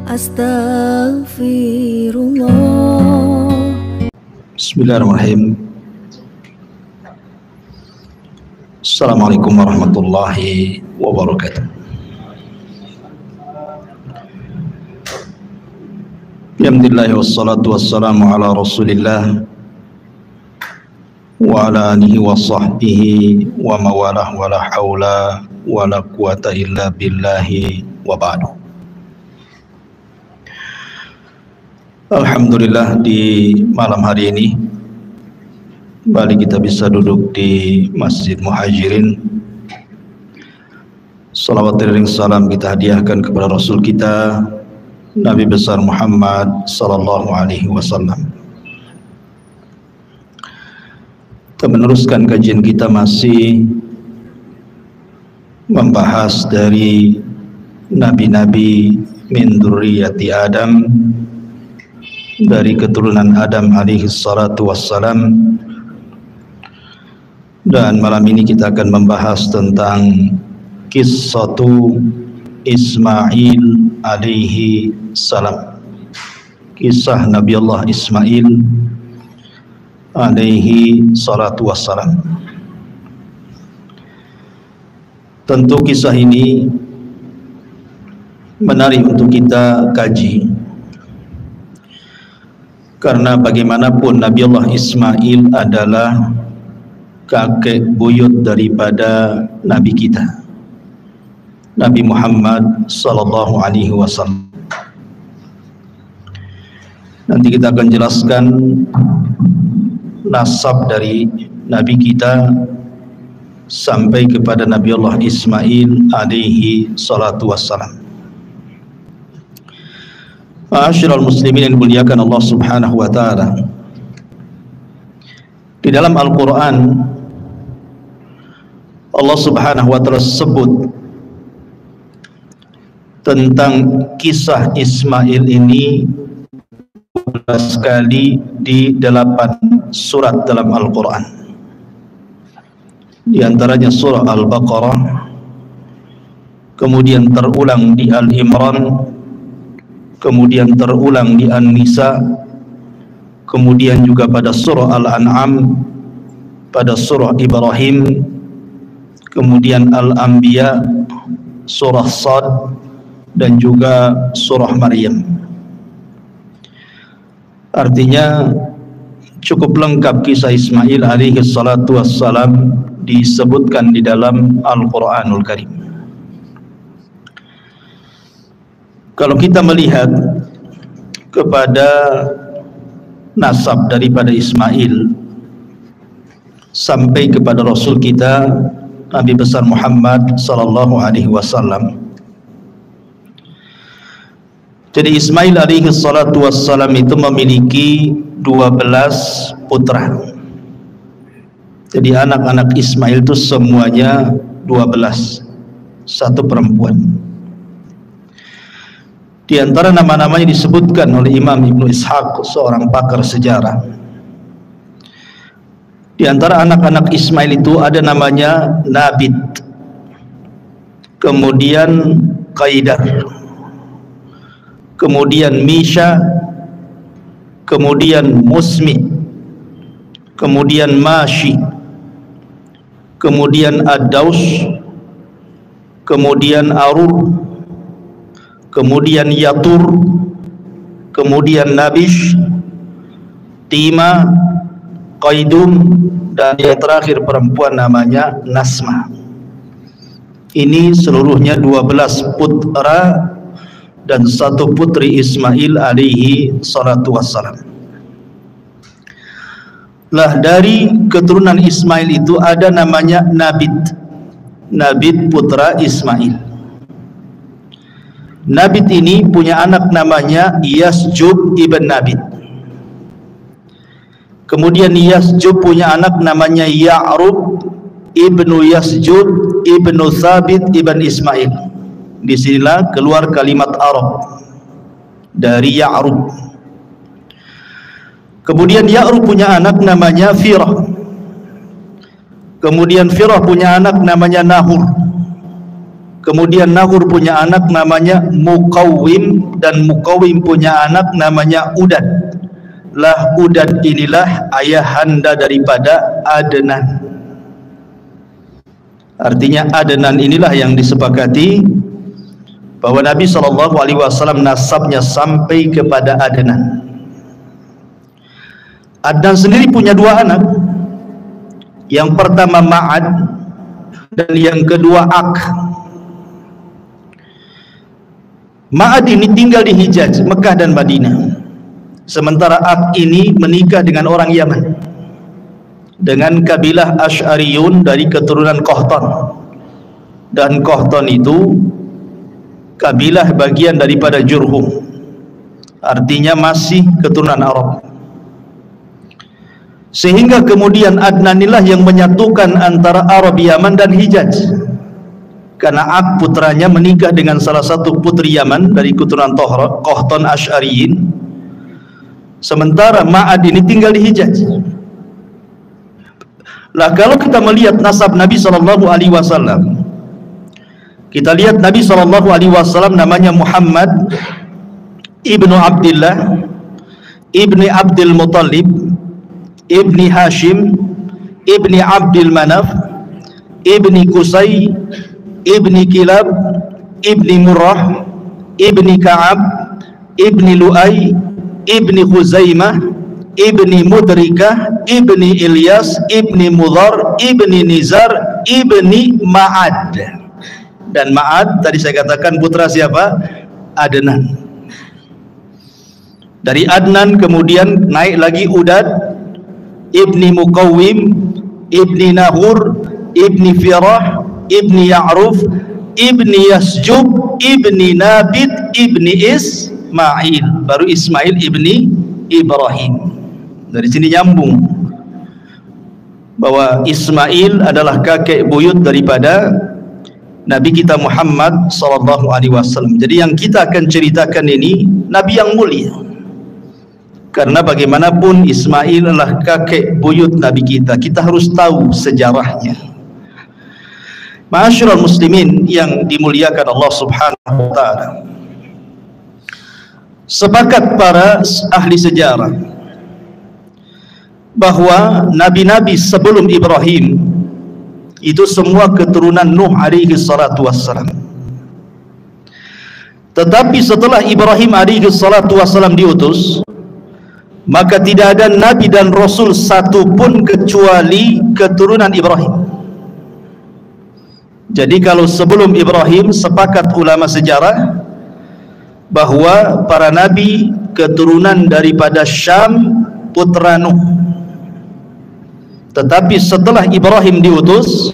Astaghfirullah. Bismillahirrahmanirrahim. Assalamualaikum warahmatullahi wabarakatuh. Alhamdulillah wassalatu wassalamu ala rasulillah wa ala alihi wa sahbihi wa mawalah wa la hawla wa la quwata illa billahi wa ba'du. Alhamdulillah, di malam hari ini kembali kita bisa duduk di Masjid Muhajirin. Salawat dan salam kita hadiahkan kepada Rasul kita Nabi besar Muhammad sallallahu alaihi wasallam. Kita meneruskan kajian kita masih membahas dari nabi-nabi min dzurriyyati Adam, dari keturunan Adam alaihi salatu wassalam. Dan malam ini kita akan membahas tentang kisatu Ismail alaihi salam, kisah Nabi Allah Ismail alaihi salatu wassalam. Tentu kisah ini menarik untuk kita kaji, karena bagaimanapun Nabi Allah Ismail adalah kakek buyut daripada Nabi kita Nabi Muhammad sallallahu alaihi wasallam. Nanti kita akan jelaskan nasab dari Nabi kita sampai kepada Nabi Allah Ismail alaihi salatu wassalam. Ma'asyiral muslimin yang dimuliakan Allah Subhanahu wa taala, di dalam Al-Qur'an Allah Subhanahu wa taala sebut tentang kisah Ismail ini 12 kali di 8 surat dalam Al-Quran. Di antaranya surah Al-Baqarah, kemudian terulang di Al-Imran, kemudian terulang di An-Nisa, kemudian juga pada surah Al-An'am, pada surah Ibrahim, kemudian Al-Anbiya, surah Sad, dan juga surah Maryam. Artinya cukup lengkap kisah Ismail alaihi salatu wassalam disebutkan di dalam Al-Quranul Karim. Kalau kita melihat kepada nasab daripada Ismail sampai kepada Rasul kita Nabi besar Muhammad sallallahu alaihi wasallam, jadi Ismail alaihi salatu wassalam itu memiliki 12 putra. Jadi anak-anak Ismail itu semuanya 12, satu perempuan. Di antara nama-namanya disebutkan oleh Imam Ibnu Ishaq, seorang pakar sejarah. Di antara anak-anak Ismail itu ada namanya Nabit, kemudian Qaidar, kemudian Misha, kemudian Musmi, kemudian Mashi, kemudian Ad-Daus, kemudian Arur, kemudian Yatur, kemudian Nabish, Tima, Qaidum, dan yang terakhir perempuan namanya Nasma. Ini seluruhnya 12 putra dan satu putri Ismail alaihi salatu wassalam. Lah, dari keturunan Ismail itu ada namanya Nabit. Nabit putra Ismail. Nabit ini punya anak namanya Yasjub ibn Nabit. Kemudian Yasjub punya anak namanya Ya'rub ibnu Yasjub ibnu Thabit ibn Ismail. Disinilah keluar kalimat Arab dari Ya'rub. Kemudian Ya'rub punya anak namanya Firah. Kemudian Firah punya anak namanya Nahur. Kemudian Nahur punya anak namanya Muqawwim, dan Muqawwim punya anak namanya Udad. Lah Udad inilah ayahanda daripada Adnan. Artinya Adnan inilah yang disepakati bahwa Nabi SAW nasabnya sampai kepada Adnan. Adnan sendiri punya dua anak. Yang pertama Ma'ad dan yang kedua Ak. Ma'ad ini tinggal di Hijaz, Mekah dan Madinah. Sementara Ak ini menikah dengan orang Yaman, dengan kabilah Asy'ariyun dari keturunan Qahtan. Dan Qahtan itu kabilah bagian daripada Jurhum, artinya masih keturunan Arab. Sehingga kemudian Adnan inilah yang menyatukan antara Arab Yaman dan Hijaz. Karena Ak putranya menikah dengan salah satu putri Yaman dari keturunan Qahtan Asy'ariyin. Sementara Ma'ad ini tinggal di Hijaz. Lah kalau kita melihat nasab Nabi SAW, kita lihat Nabi SAW namanya Muhammad ibnu Abdullah ibni Abdul Muttalib ibni Hashim ibni Abdul Manaf ibni Qusay ibni Kilab ibni Murrah ibni Ka'ab ibni Lu'ay ibni Khuzaimah ibni Mudrikah ibni Ilyas ibni Mudhar ibni Nizar ibni Ma'ad. Dan Ma'ad tadi saya katakan putra siapa? Adnan. Dari Adnan kemudian naik lagi Udad ibni Muqawwim ibni Nahur ibni Firah ibni Ya'ruf ibni Yasjub ibni Nabit ibni Ismail, baru Ismail ibni Ibrahim. Dari sini nyambung bahwa Ismail adalah kakek buyut daripada Nabi kita Muhammad SAW. Jadi yang kita akan ceritakan ini Nabi yang mulia, karena bagaimanapun Ismail adalah kakek buyut Nabi kita. Kita harus tahu sejarahnya. Ma'asyiral muslimin yang dimuliakan Allah Subhanahu wa taala. Sepakat para ahli sejarah bahwa nabi-nabi sebelum Ibrahim itu semua keturunan Nuh alaihi salatu wassalam. Tetapi setelah Ibrahim alaihi salatu wassalam diutus, maka tidak ada nabi dan rasul satu pun kecuali keturunan Ibrahim. Jadi kalau sebelum Ibrahim, sepakat ulama sejarah bahwa para nabi keturunan daripada Syam, putra Nuh. Tetapi setelah Ibrahim diutus,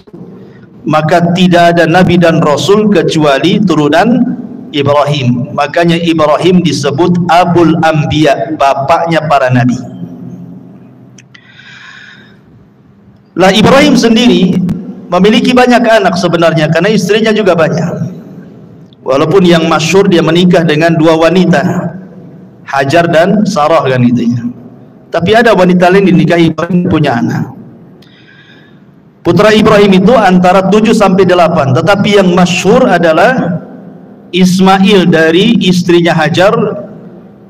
maka tidak ada nabi dan rasul kecuali turunan Ibrahim. Makanya Ibrahim disebut Abul Anbiya, bapaknya para nabi. Lah Ibrahim sendiri memiliki banyak anak sebenarnya, karena istrinya juga banyak. Walaupun yang masyhur dia menikah dengan dua wanita, Hajar dan Sarah kan gitu ya. Tapi ada wanita lain dinikahi, Ibrahim punya anak. Putra Ibrahim itu antara 7 sampai 8, tetapi yang masyhur adalah Ismail dari istrinya Hajar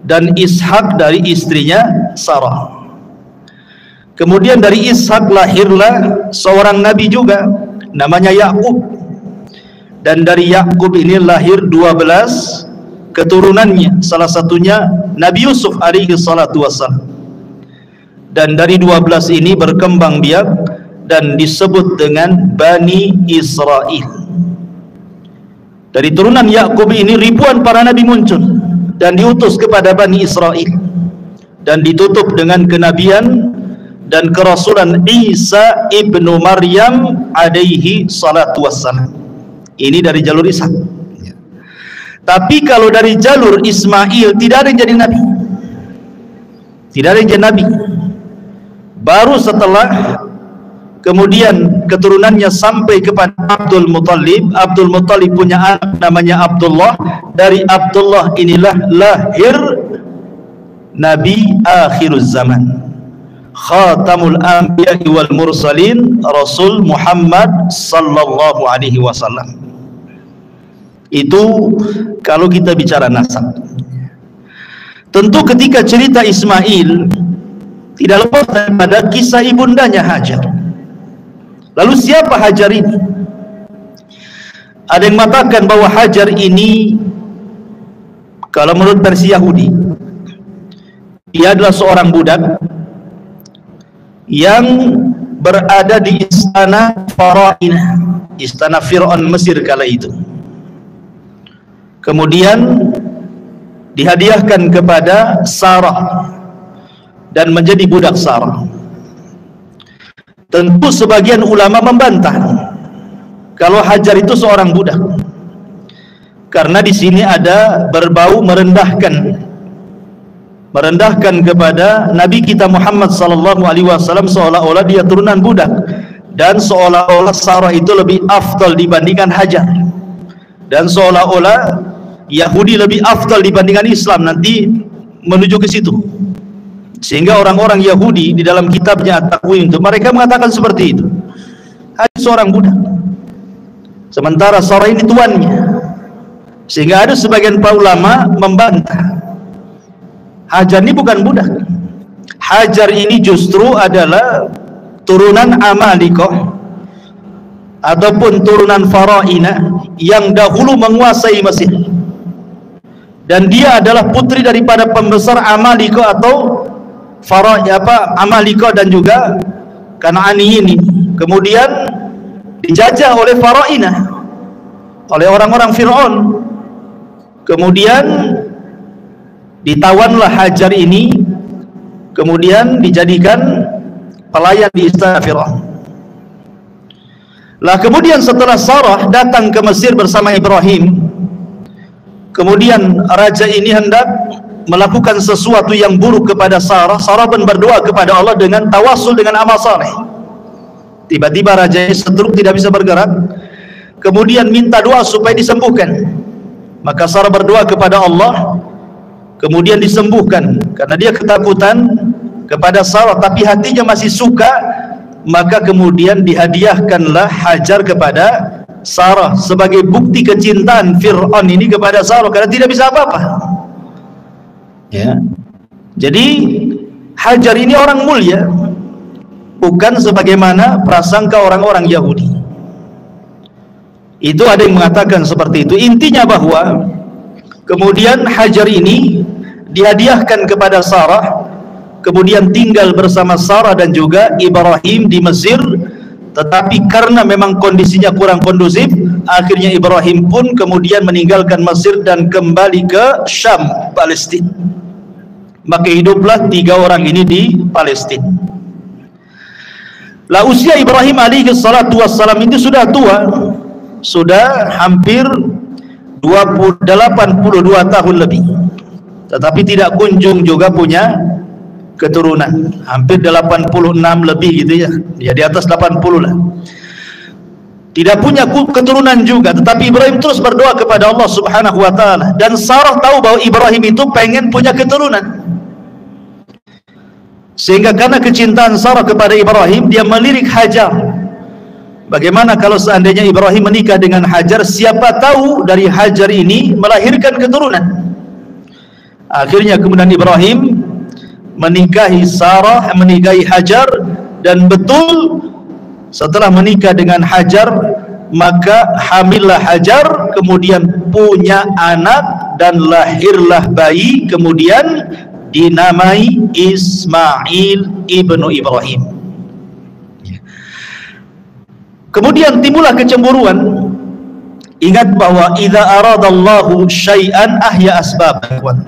dan Ishak dari istrinya Sarah. Kemudian dari Ishak lahirlah seorang nabi juga namanya Yakub. Dan dari Yakub ini lahir 12 keturunannya, salah satunya Nabi Yusuf alaihi salatu wassalam. Dan dari 12 ini berkembang biak dan disebut dengan Bani Israel. Dari turunan Yakub ini ribuan para nabi muncul dan diutus kepada Bani Israel, dan ditutup dengan kenabian dan kerasulan Isa ibnu Maryam alaihi salatu wassalam. Ini dari jalur Ishak. Tapi kalau dari jalur Ismail tidak ada yang jadi nabi, tidak ada yang jadi nabi. Baru setelah kemudian keturunannya sampai kepada Abdul Muttalib. Abdul Muttalib punya anak namanya Abdullah. Dari Abdullah inilah lahir Nabi akhiruz zaman, Khatamul Anbiya wal Mursalin, Rasul Muhammad sallallahu alaihi wasallam. Itu kalau kita bicara nasab. Tentu ketika cerita Ismail tidak lepas daripada kisah ibundanya Hajar. Lalu siapa Hajar ini? Ada yang mengatakan bahwa Hajar ini, kalau menurut versi Yahudi, dia adalah seorang budak yang berada di istana Farainah, istana Fir'aun Mesir kala itu. Kemudian dihadiahkan kepada Sarah dan menjadi budak Sarah. Tentu sebagian ulama membantah kalau Hajar itu seorang budak, karena di sini ada berbau merendahkan kepada Nabi kita Muhammad sallallahu alaihi wasallam, seolah-olah dia turunan budak, dan seolah-olah Sarah itu lebih afdal dibandingkan Hajar, dan seolah-olah Yahudi lebih afdal dibandingkan Islam. Nanti menuju ke situ, sehingga orang-orang Yahudi di dalam kitabnya At-Takwim itu mereka mengatakan seperti itu. Hajar seorang budak, sementara Sarah ini tuannya, sehingga ada sebagian para ulama membantah Hajar ini bukan budak. Hajar ini justru adalah turunan Amalikoh ataupun turunan Farainah yang dahulu menguasai Mesir, dan dia adalah putri daripada pembesar Amalikoh atau Amalikoh dan juga Kan'aniyin ini. Kemudian dijajah oleh Farainah, oleh orang-orang Fir'aun. Kemudian ditawanlah Hajar ini, kemudian dijadikan pelayan di istana Fir'aun. Lah kemudian setelah Sarah datang ke Mesir bersama Ibrahim, kemudian raja ini hendak melakukan sesuatu yang buruk kepada Sarah. Sarah pun berdoa kepada Allah dengan tawasul dengan amal saleh. Tiba-tiba raja ini stroke, tidak bisa bergerak, kemudian minta doa supaya disembuhkan. Maka Sarah berdoa kepada Allah, kemudian disembuhkan. Karena dia ketakutan kepada Sarah tapi hatinya masih suka, maka kemudian dihadiahkanlah Hajar kepada Sarah sebagai bukti kecintaan Fir'aun ini kepada Sarah, karena tidak bisa apa-apa. Ya. Jadi Hajar ini orang mulia, bukan sebagaimana prasangka orang-orang Yahudi. Itu ada yang mengatakan seperti itu. Intinya bahwa kemudian Hajar ini dihadiahkan kepada Sarah, kemudian tinggal bersama Sarah dan juga Ibrahim di Mesir. Tetapi karena memang kondisinya kurang kondusif, akhirnya Ibrahim pun kemudian meninggalkan Mesir dan kembali ke Syam, Palestina. Maka hiduplah 3 orang ini di Palestina. Lah usia Ibrahim alaihi salatu wassalam itu sudah tua, sudah hampir 82 tahun lebih, tetapi tidak kunjung juga punya keturunan. Hampir 86 lebih gitu ya, ya di atas 80 lah. Tidak punya keturunan juga, tetapi Ibrahim terus berdoa kepada Allah Subhanahu wa taala, dan Sarah tahu bahwa Ibrahim itu pengen punya keturunan. Sehingga karena kecintaan Sarah kepada Ibrahim, dia melirik Hajar. Bagaimana kalau seandainya Ibrahim menikah dengan Hajar, siapa tahu dari Hajar ini melahirkan keturunan. Akhirnya kemudian Ibrahim menikahi Sarah, menikahi Hajar, dan betul setelah menikah dengan Hajar, maka hamillah Hajar, kemudian punya anak dan lahirlah bayi, kemudian dinamai Ismail ibnu Ibrahim. Kemudian timbullah kecemburuan. Ingat bahwa idza aradallahu syai'an ahya asbab.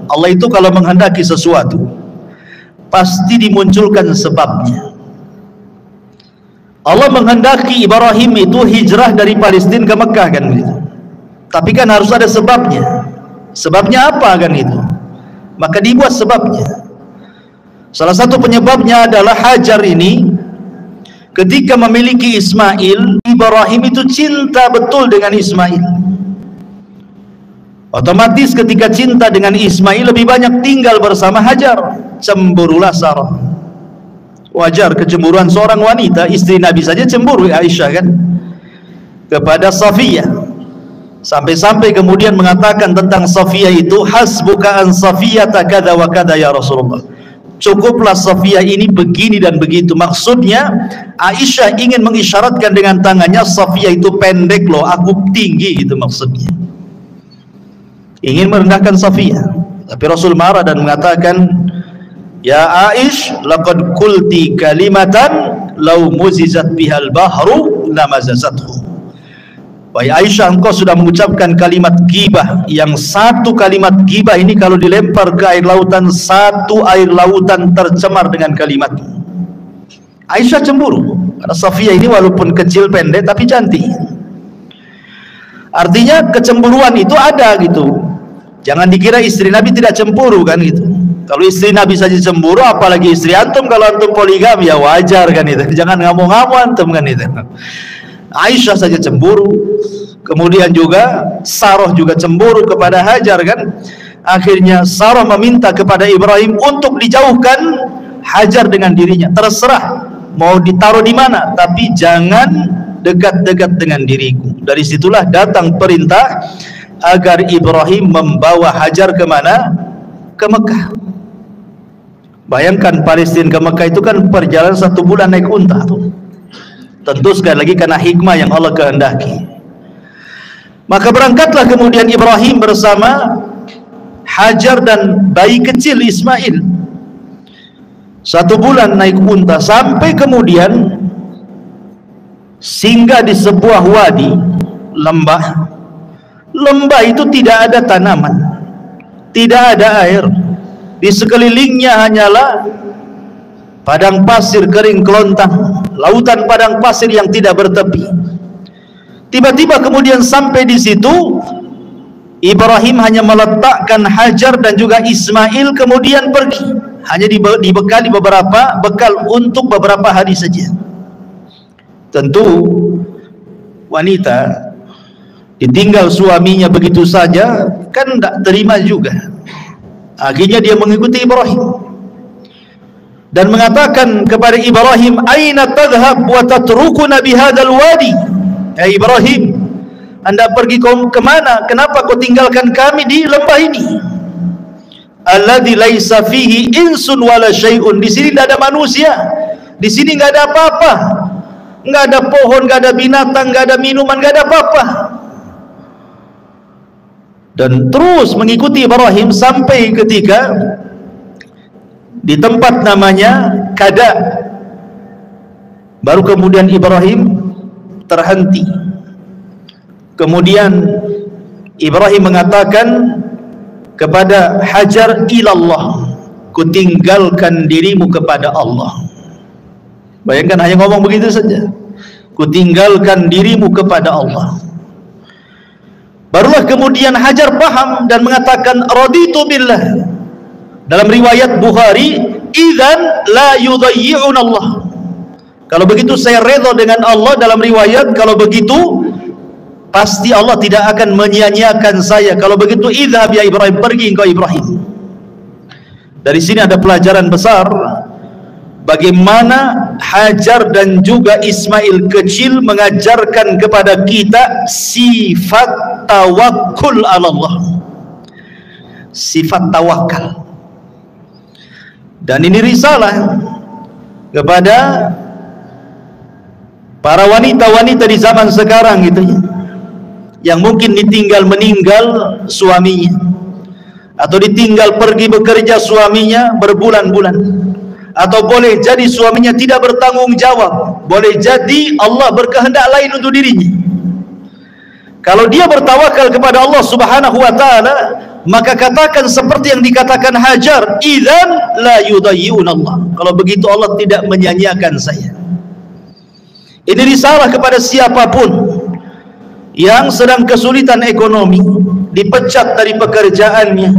Allah itu kalau menghendaki sesuatu pasti dimunculkan sebabnya. Allah menghendaki Ibrahim itu hijrah dari Palestina ke Mekah kan gitu. Tapi kan harus ada sebabnya. Sebabnya apa kan itu? Maka dibuat sebabnya. Salah satu penyebabnya adalah Hajar ini ketika memiliki Ismail, Ibrahim itu cinta betul dengan Ismail. Otomatis ketika cinta dengan Ismail lebih banyak tinggal bersama Hajar. Cemburulah Sarah. Wajar kecemburuan seorang wanita, istri Nabi saja cemburu, Aisyah kan, kepada Safiyah. Sampai-sampai kemudian mengatakan tentang Safiyah itu, hasbuka an Safiyata kada wa kada ya Rasulullah. Cukuplah Safiyah ini begini dan begitu. Maksudnya Aisyah ingin mengisyaratkan dengan tangannya, Safiyah itu pendek loh, aku tinggi, gitu maksudnya. Ingin merendahkan Safiyah. Tapi Rasul marah dan mengatakan, ya Aish, laqad qulti kalimatan law muzizat bihal bahru lamazazathu. Wahai Aisyah, engkau sudah mengucapkan kalimat ghibah, yang satu kalimat ghibah ini kalau dilempar ke air lautan, satu air lautan tercemar dengan kalimat. Aisyah cemburu karena Safiyah ini walaupun kecil pendek tapi cantik. Artinya kecemburuan itu ada gitu. Jangan dikira istri Nabi tidak cemburu kan gitu. Kalau istri Nabi saja cemburu, apalagi istri antum. Kalau antum poligami ya wajar kan itu. Jangan ngamuk-ngamuk antum kan itu. Aisyah saja cemburu, kemudian juga Sarah juga cemburu kepada Hajar kan. Akhirnya Sarah meminta kepada Ibrahim untuk dijauhkan Hajar dengan dirinya. Terserah mau ditaruh di mana, tapi jangan dekat-dekat dengan diriku. Dari situlah datang perintah agar Ibrahim membawa Hajar kemana? Ke Mekah. Bayangkan Palestina ke Mekah itu kan perjalanan 1 bulan naik unta tuh. Tentu sekali lagi karena hikmah yang Allah kehendaki. Maka berangkatlah kemudian Ibrahim bersama Hajar dan bayi kecil Ismail. 1 bulan naik unta sampai kemudian singgah di sebuah wadi, lembah. Lembah itu tidak ada tanaman, tidak ada air. Di sekelilingnya hanyalah padang pasir kering kelontang, lautan padang pasir yang tidak bertepi. Tiba-tiba kemudian sampai di situ, Ibrahim hanya meletakkan Hajar dan juga Ismail kemudian pergi. Hanya dibekali beberapa bekal untuk beberapa hari saja. Tentu wanita ditinggal suaminya begitu saja kan tidak terima juga. Akhirnya dia mengikuti Ibrahim dan mengatakan kepada Ibrahim, aina tadhhab wa tatrukuna bihadzal wadi? Ya Ibrahim, Anda pergi kemana? Kenapa kau tinggalkan kami di lembah ini? Alladzi laisa fihi insun wala syai'un. Di sini tidak ada manusia, di sini nggak ada apa-apa, nggak ada pohon, nggak ada binatang, nggak ada minuman, nggak ada apa-apa. Dan terus mengikuti Ibrahim sampai ketika di tempat namanya Kada. Baru kemudian Ibrahim terhenti. Kemudian Ibrahim mengatakan kepada Hajar, ilallah, kutinggalkan dirimu kepada Allah. Bayangkan hanya ngomong begitu saja, kutinggalkan dirimu kepada Allah. Barulah kemudian Hajar paham dan mengatakan, raditu billah. Dalam riwayat Bukhari, idzan la yudayyi'un Allah. Kalau begitu saya redha dengan Allah. Dalam riwayat, kalau begitu pasti Allah tidak akan menyia-nyiakan saya. Kalau begitu, idhab ya Ibrahim, pergi engkau Ibrahim. Dari sini ada pelajaran besar bagaimana Hajar dan juga Ismail kecil mengajarkan kepada kita sifat tawakkul ala Allah, sifat tawakal. Dan ini risalah kepada para wanita-wanita di zaman sekarang gitu ya, yang mungkin ditinggal meninggal suaminya, atau ditinggal pergi bekerja suaminya berbulan-bulan, atau boleh jadi suaminya tidak bertanggung jawab, boleh jadi Allah berkehendak lain untuk dirinya. Kalau dia bertawakal kepada Allah Subhanahu wa taala, maka katakan seperti yang dikatakan Hajar, idzan la yudayyi'un Allah. Kalau begitu Allah tidak menyia-nyiakan saya. Ini risalah kepada siapapun yang sedang kesulitan ekonomi, dipecat dari pekerjaannya,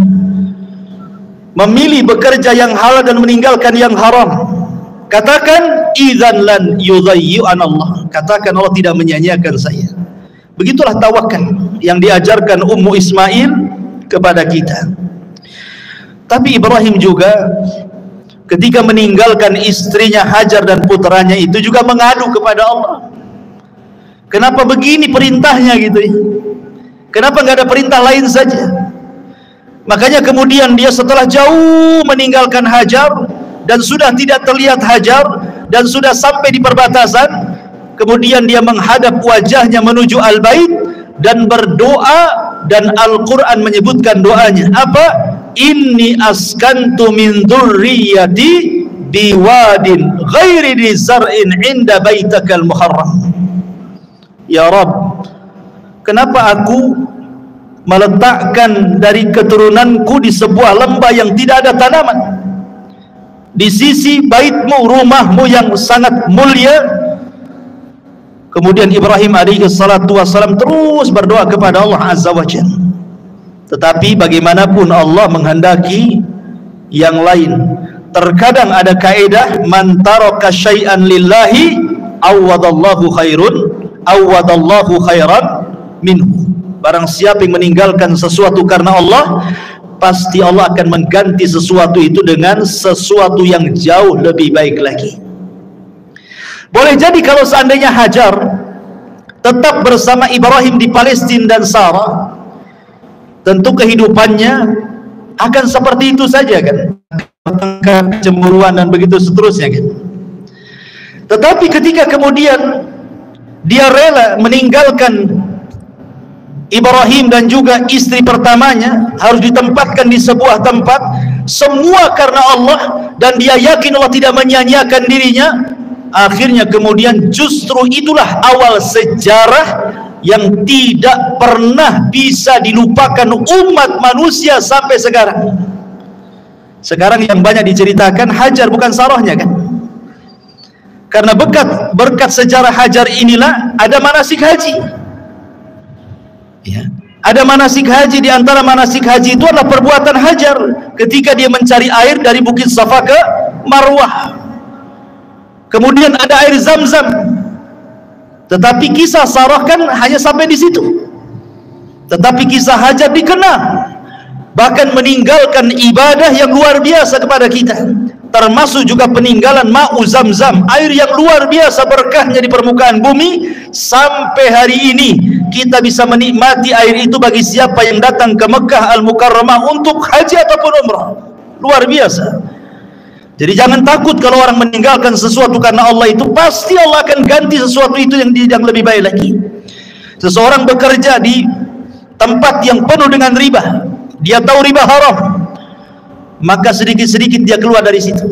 memilih bekerja yang halal dan meninggalkan yang haram. Katakan idzan lan yudayyi'un Allah. Katakan Allah tidak menyia-nyiakan saya. Begitulah tawakal yang diajarkan Ummu Ismail kepada kita. Tapi Ibrahim juga ketika meninggalkan istrinya Hajar dan putranya itu juga mengadu kepada Allah. Kenapa begini perintahnya gitu ya? Kenapa nggak ada perintah lain saja? Makanya kemudian dia setelah jauh meninggalkan Hajar dan sudah tidak terlihat Hajar dan sudah sampai di perbatasan, kemudian dia menghadap wajahnya menuju Al-Bait dan berdoa, dan Al-Quran menyebutkan doanya apa? Inni askantu min dzurriyyati biwadin ghairi dzi zar'in 'inda baitakal muharram. Ya Rabb, kenapa aku meletakkan dari keturunanku di sebuah lembah yang tidak ada tanaman di sisi baitmu, rumahmu yang sangat mulia? Kemudian Ibrahim alaihi salatu wassalam terus berdoa kepada Allah Azza wa Jalla. Tetapi bagaimanapun Allah menghendaki yang lain. Terkadang ada kaidah, man taraka syai'an lillahi awwadallahu khairan minhu. Barang siapa yang meninggalkan sesuatu karena Allah, pasti Allah akan mengganti sesuatu itu dengan sesuatu yang jauh lebih baik lagi. Boleh jadi kalau seandainya Hajar tetap bersama Ibrahim di Palestina dan Sarah, tentu kehidupannya akan seperti itu saja kan, kecemburuan dan begitu seterusnya kan. Tetapi ketika kemudian dia rela meninggalkan Ibrahim dan juga istri pertamanya, harus ditempatkan di sebuah tempat, semua karena Allah, dan dia yakin Allah tidak menyia-nyiakan dirinya. Akhirnya kemudian justru itulah awal sejarah yang tidak pernah bisa dilupakan umat manusia sampai sekarang. Sekarang yang banyak diceritakan Hajar bukan Sarahnya kan? Karena berkat sejarah Hajar inilah ada manasik haji. Ya. Ada manasik haji, di antara manasik haji itu adalah perbuatan Hajar ketika dia mencari air dari Bukit Safa ke Marwah. Kemudian ada air Zam-Zam. Tetapi kisah Sarah kan hanya sampai di situ. Tetapi kisah Hajar dikenal, bahkan meninggalkan ibadah yang luar biasa kepada kita, termasuk juga peninggalan ma'u Zam-Zam, air yang luar biasa berkahnya di permukaan bumi. Sampai hari ini kita bisa menikmati air itu bagi siapa yang datang ke Mekah Al-Mukarramah untuk haji ataupun umrah. Luar biasa. Jadi jangan takut kalau orang meninggalkan sesuatu karena Allah, itu pasti Allah akan ganti sesuatu itu yang lebih baik lagi. Seseorang bekerja di tempat yang penuh dengan riba, dia tahu riba haram, maka sedikit-sedikit dia keluar dari situ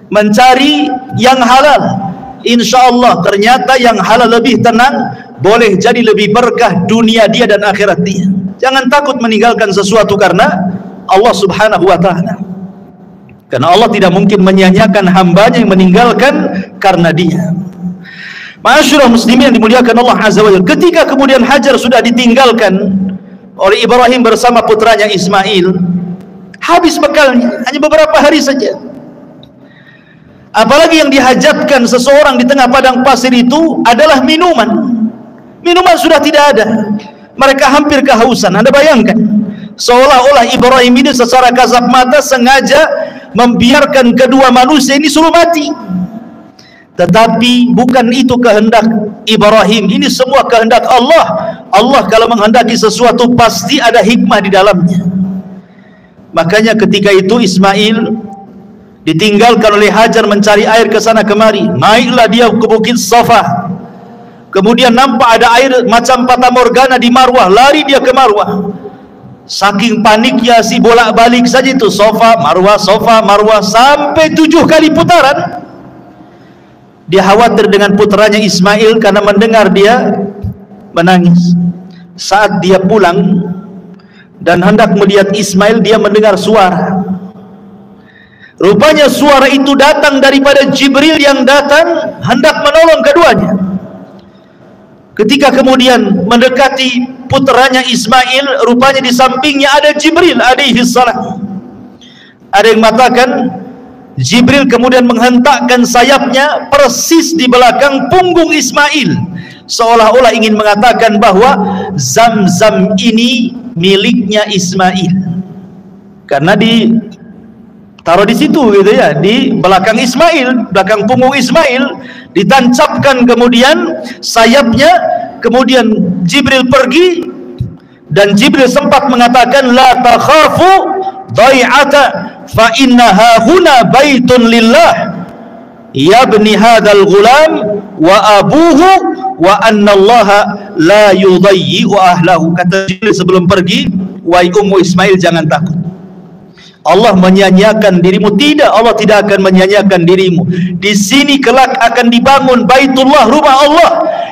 mencari yang halal. Insya Allah ternyata yang halal lebih tenang, boleh jadi lebih berkah dunia dia dan akhirat dia. Jangan takut meninggalkan sesuatu karena Allah Subhanahu wa ta'ala, karena Allah tidak mungkin menyia-nyiakan hambanya yang meninggalkan karena dia. Ma'asyiral muslimin yang dimuliakan Allah Azza wa Jalla, ketika kemudian Hajar sudah ditinggalkan oleh Ibrahim bersama putranya Ismail, habis bekalnya, hanya beberapa hari saja. Apalagi yang dihajatkan seseorang di tengah padang pasir itu adalah minuman. Minuman sudah tidak ada, mereka hampir kehausan. Anda bayangkan, seolah-olah Ibrahim ini secara kasat mata sengaja membiarkan kedua manusia ini suruh mati. Tetapi bukan itu kehendak Ibrahim, ini semua kehendak Allah. Allah kalau menghendaki sesuatu pasti ada hikmah di dalamnya. Makanya ketika itu Ismail ditinggalkan oleh Hajar mencari air ke sana kemari. Naiklah dia ke Bukit Safa, kemudian nampak ada air macam fata morgana di Marwah, lari dia ke Marwah. Saking paniknya si bolak-balik saja itu Safa Marwah sampai 7 kali putaran. Dia khawatir dengan putranya Ismail karena mendengar dia menangis. Saat dia pulang dan hendak melihat Ismail, dia mendengar suara. Rupanya suara itu datang daripada Jibril yang datang hendak menolong keduanya. Ketika kemudian mendekati putranya Ismail, rupanya di sampingnya ada Jibril alaihi salam. Ada yang mengatakan Jibril kemudian menghentakkan sayapnya persis di belakang punggung Ismail, seolah-olah ingin mengatakan bahwa Zam-Zam ini miliknya Ismail, karena taruh di situ gitu ya, di belakang Ismail, belakang punggung Ismail, ditancapkan kemudian sayapnya. Kemudian Jibril pergi, Dan Jibril sempat mengatakan, la takhafu dai'ata fa innaha huna baitun lillah yabni hadzal ghulam wa abuhu wa annallaha la yudayyi'u ahlahu. Kata Jibril sebelum pergi, wahai Ummu Ismail, jangan takut, Allah menyanyiakan dirimu. Tidak, Allah tidak akan menyanyiakan dirimu. Di sini kelak akan dibangun Baitullah, rumah Allah,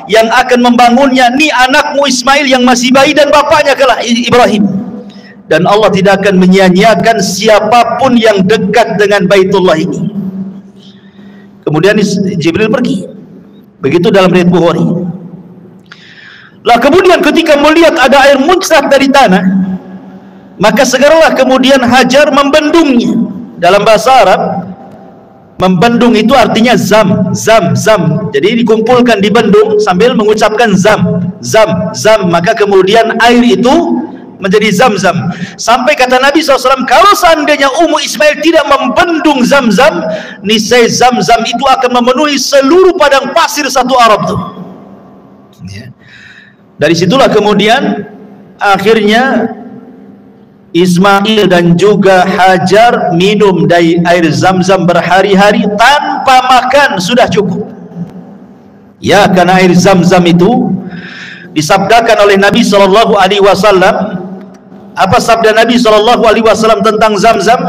yang akan membangunnya ni anakmu Ismail yang masih bayi dan bapaknya kelak Ibrahim. Dan Allah tidak akan menyanyiakan siapapun yang dekat dengan Baitullah ini. Kemudian Jibril pergi. Begitu dalam riwayat Bukhari. Lah kemudian ketika melihat ada air muncrat dari tanah, maka segeralah kemudian Hajar membendungnya. Dalam bahasa Arab, membendung itu artinya zam. Jadi dikumpulkan, dibendung sambil mengucapkan zam. Maka kemudian air itu menjadi zam-zam. Sampai kata Nabi SAW, kalau seandainya Ummu Ismail tidak membendung zam-zam, niscaya zam-zam itu akan memenuhi seluruh padang pasir satu Arab itu. Dari situlah kemudian akhirnya Ismail dan juga Hajar minum dari air zam-zam berhari-hari tanpa makan, sudah cukup. Ya, karena air zam-zam itu disabdakan oleh Nabi SAW. Apa sabda Nabi SAW tentang zam-zam?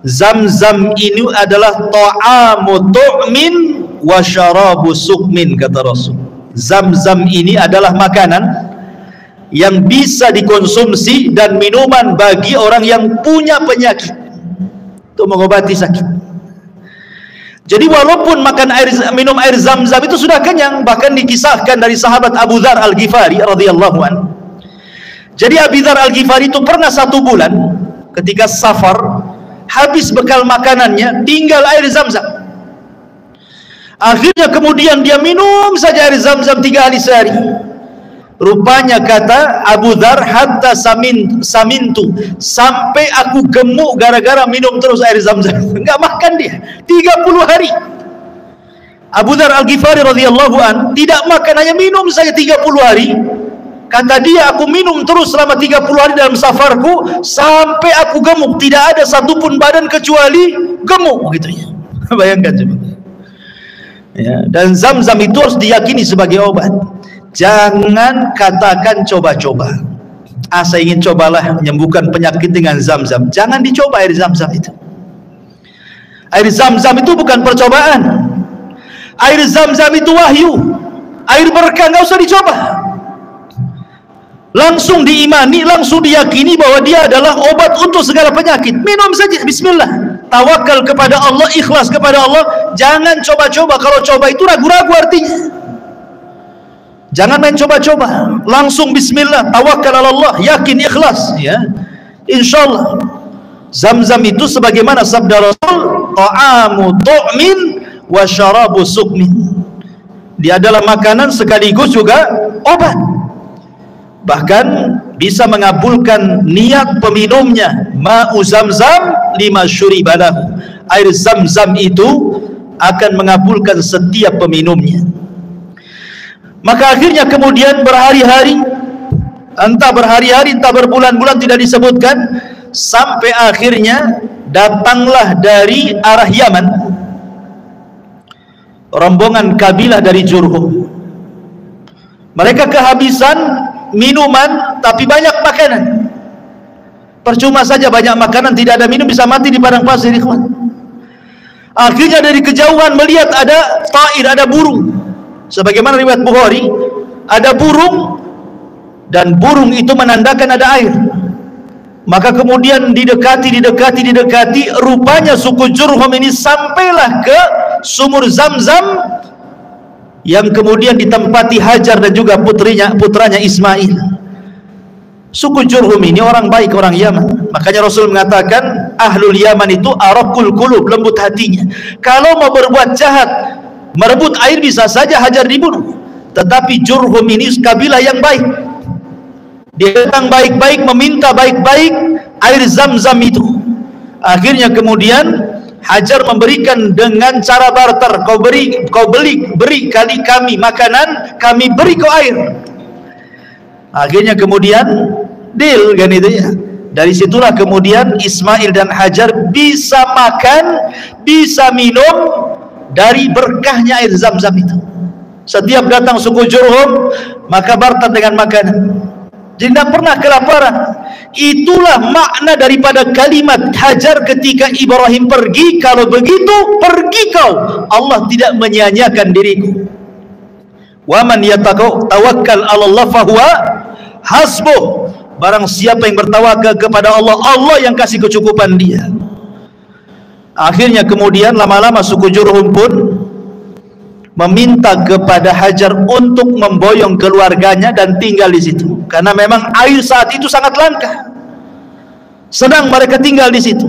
Zam-zam ini adalah ta'amu tu'min wa syarabu sukmin, kata Rasul. Zam-zam ini adalah makanan yang bisa dikonsumsi dan minuman bagi orang yang punya penyakit, untuk mengobati sakit. Jadi walaupun minum air zam-zam itu sudah kenyang, bahkan dikisahkan dari sahabat Abu Dzar Al-Ghifari radhiyallahu anhu. Jadi Abu Dzar Al-Ghifari itu pernah 1 bulan ketika safar, habis bekal makanannya, tinggal air zam-zam. Akhirnya kemudian dia minum saja air zam-zam 3 hari sehari. Rupanya kata Abu Dzar, hatta samintu, sampai aku gemuk gara-gara minum terus air zam-zam. Enggak makan dia 30 hari. Abu Dzar Al-Ghifari radhiyallahu an tidak makan, hanya minum saja 30 hari. Kata dia, aku minum terus selama 30 hari dalam safarku sampai aku gemuk, tidak ada satupun badan kecuali gemuk, begitunya. Bayangkan coba. Ya, dan zam-zam itu harus diyakini sebagai obat. Jangan katakan coba-coba. Saya ingin cobalah menyembuhkan penyakit dengan zam-zam. Jangan dicoba air zam-zam itu. Air zam-zam itu bukan percobaan. Air zam-zam itu wahyu. Air berkah, nggak usah dicoba. Langsung diimani, langsung diyakini bahwa dia adalah obat untuk segala penyakit. Minum saja, bismillah. Tawakal kepada Allah, ikhlas kepada Allah. Jangan coba-coba. Kalau coba itu ragu-ragu artinya. Jangan main coba-coba. Langsung bismillah, tawakal Allah, yakin, ikhlas, ya. Insyaallah. Zam-zam itu sebagaimana sabda Rasul, ta'amu tu'min wa syarabu sukmin. Dia adalah makanan sekaligus juga obat. Bahkan bisa mengabulkan niat peminumnya. Ma'u zam-zam lima syuribalahu. Air zam-zam itu akan mengabulkan setiap peminumnya. Maka akhirnya kemudian berhari-hari, entah berhari-hari entah berbulan-bulan tidak disebutkan, sampai akhirnya datanglah dari arah Yaman rombongan kabilah dari Jurhum. Mereka kehabisan minuman tapi banyak makanan. Percuma saja banyak makanan tidak ada minum, bisa mati di padang pasir, ikhwan. Akhirnya dari kejauhan melihat ada ta'ir, ada burung. Sebagaimana riwayat Bukhari, ada burung dan burung itu menandakan ada air. Maka kemudian didekati, rupanya suku Jurhum ini sampailah ke sumur Zam-Zam yang kemudian ditempati Hajar dan juga putranya Ismail. Suku Jurhum ini orang baik, orang Yaman. Makanya Rasul mengatakan ahlul Yaman itu araqul qulub, lembut hatinya. Kalau mau berbuat jahat, merebut air, bisa saja Hajar dibunuh. Tetapi Jurhum ini kabilah yang baik. Dia datang baik-baik, meminta baik-baik air Zam-Zam itu. Akhirnya kemudian Hajar memberikan dengan cara barter. Kau beri kali kami makanan, kami beri kau air. Akhirnya kemudian deal kan itu ya. Dari situlah kemudian Ismail dan Hajar bisa makan, bisa minum dari berkahnya air Zam-Zam itu. Setiap datang suku Jurhum maka barter dengan makanan, jadi tidak pernah kelaparan. Itulah makna daripada kalimat Hajar ketika Ibrahim pergi, kalau begitu pergi kau, Allah tidak menyia-nyiakan diriku. Wa man yatawakkal 'ala Allah fahuwa hasbuh. Barang siapa yang bertawakal kepada Allah, Allah yang kasih kecukupan dia. Akhirnya kemudian lama-lama suku Jurhum pun meminta kepada Hajar untuk memboyong keluarganya dan tinggal di situ, karena memang air saat itu sangat langka. Senang mereka tinggal di situ.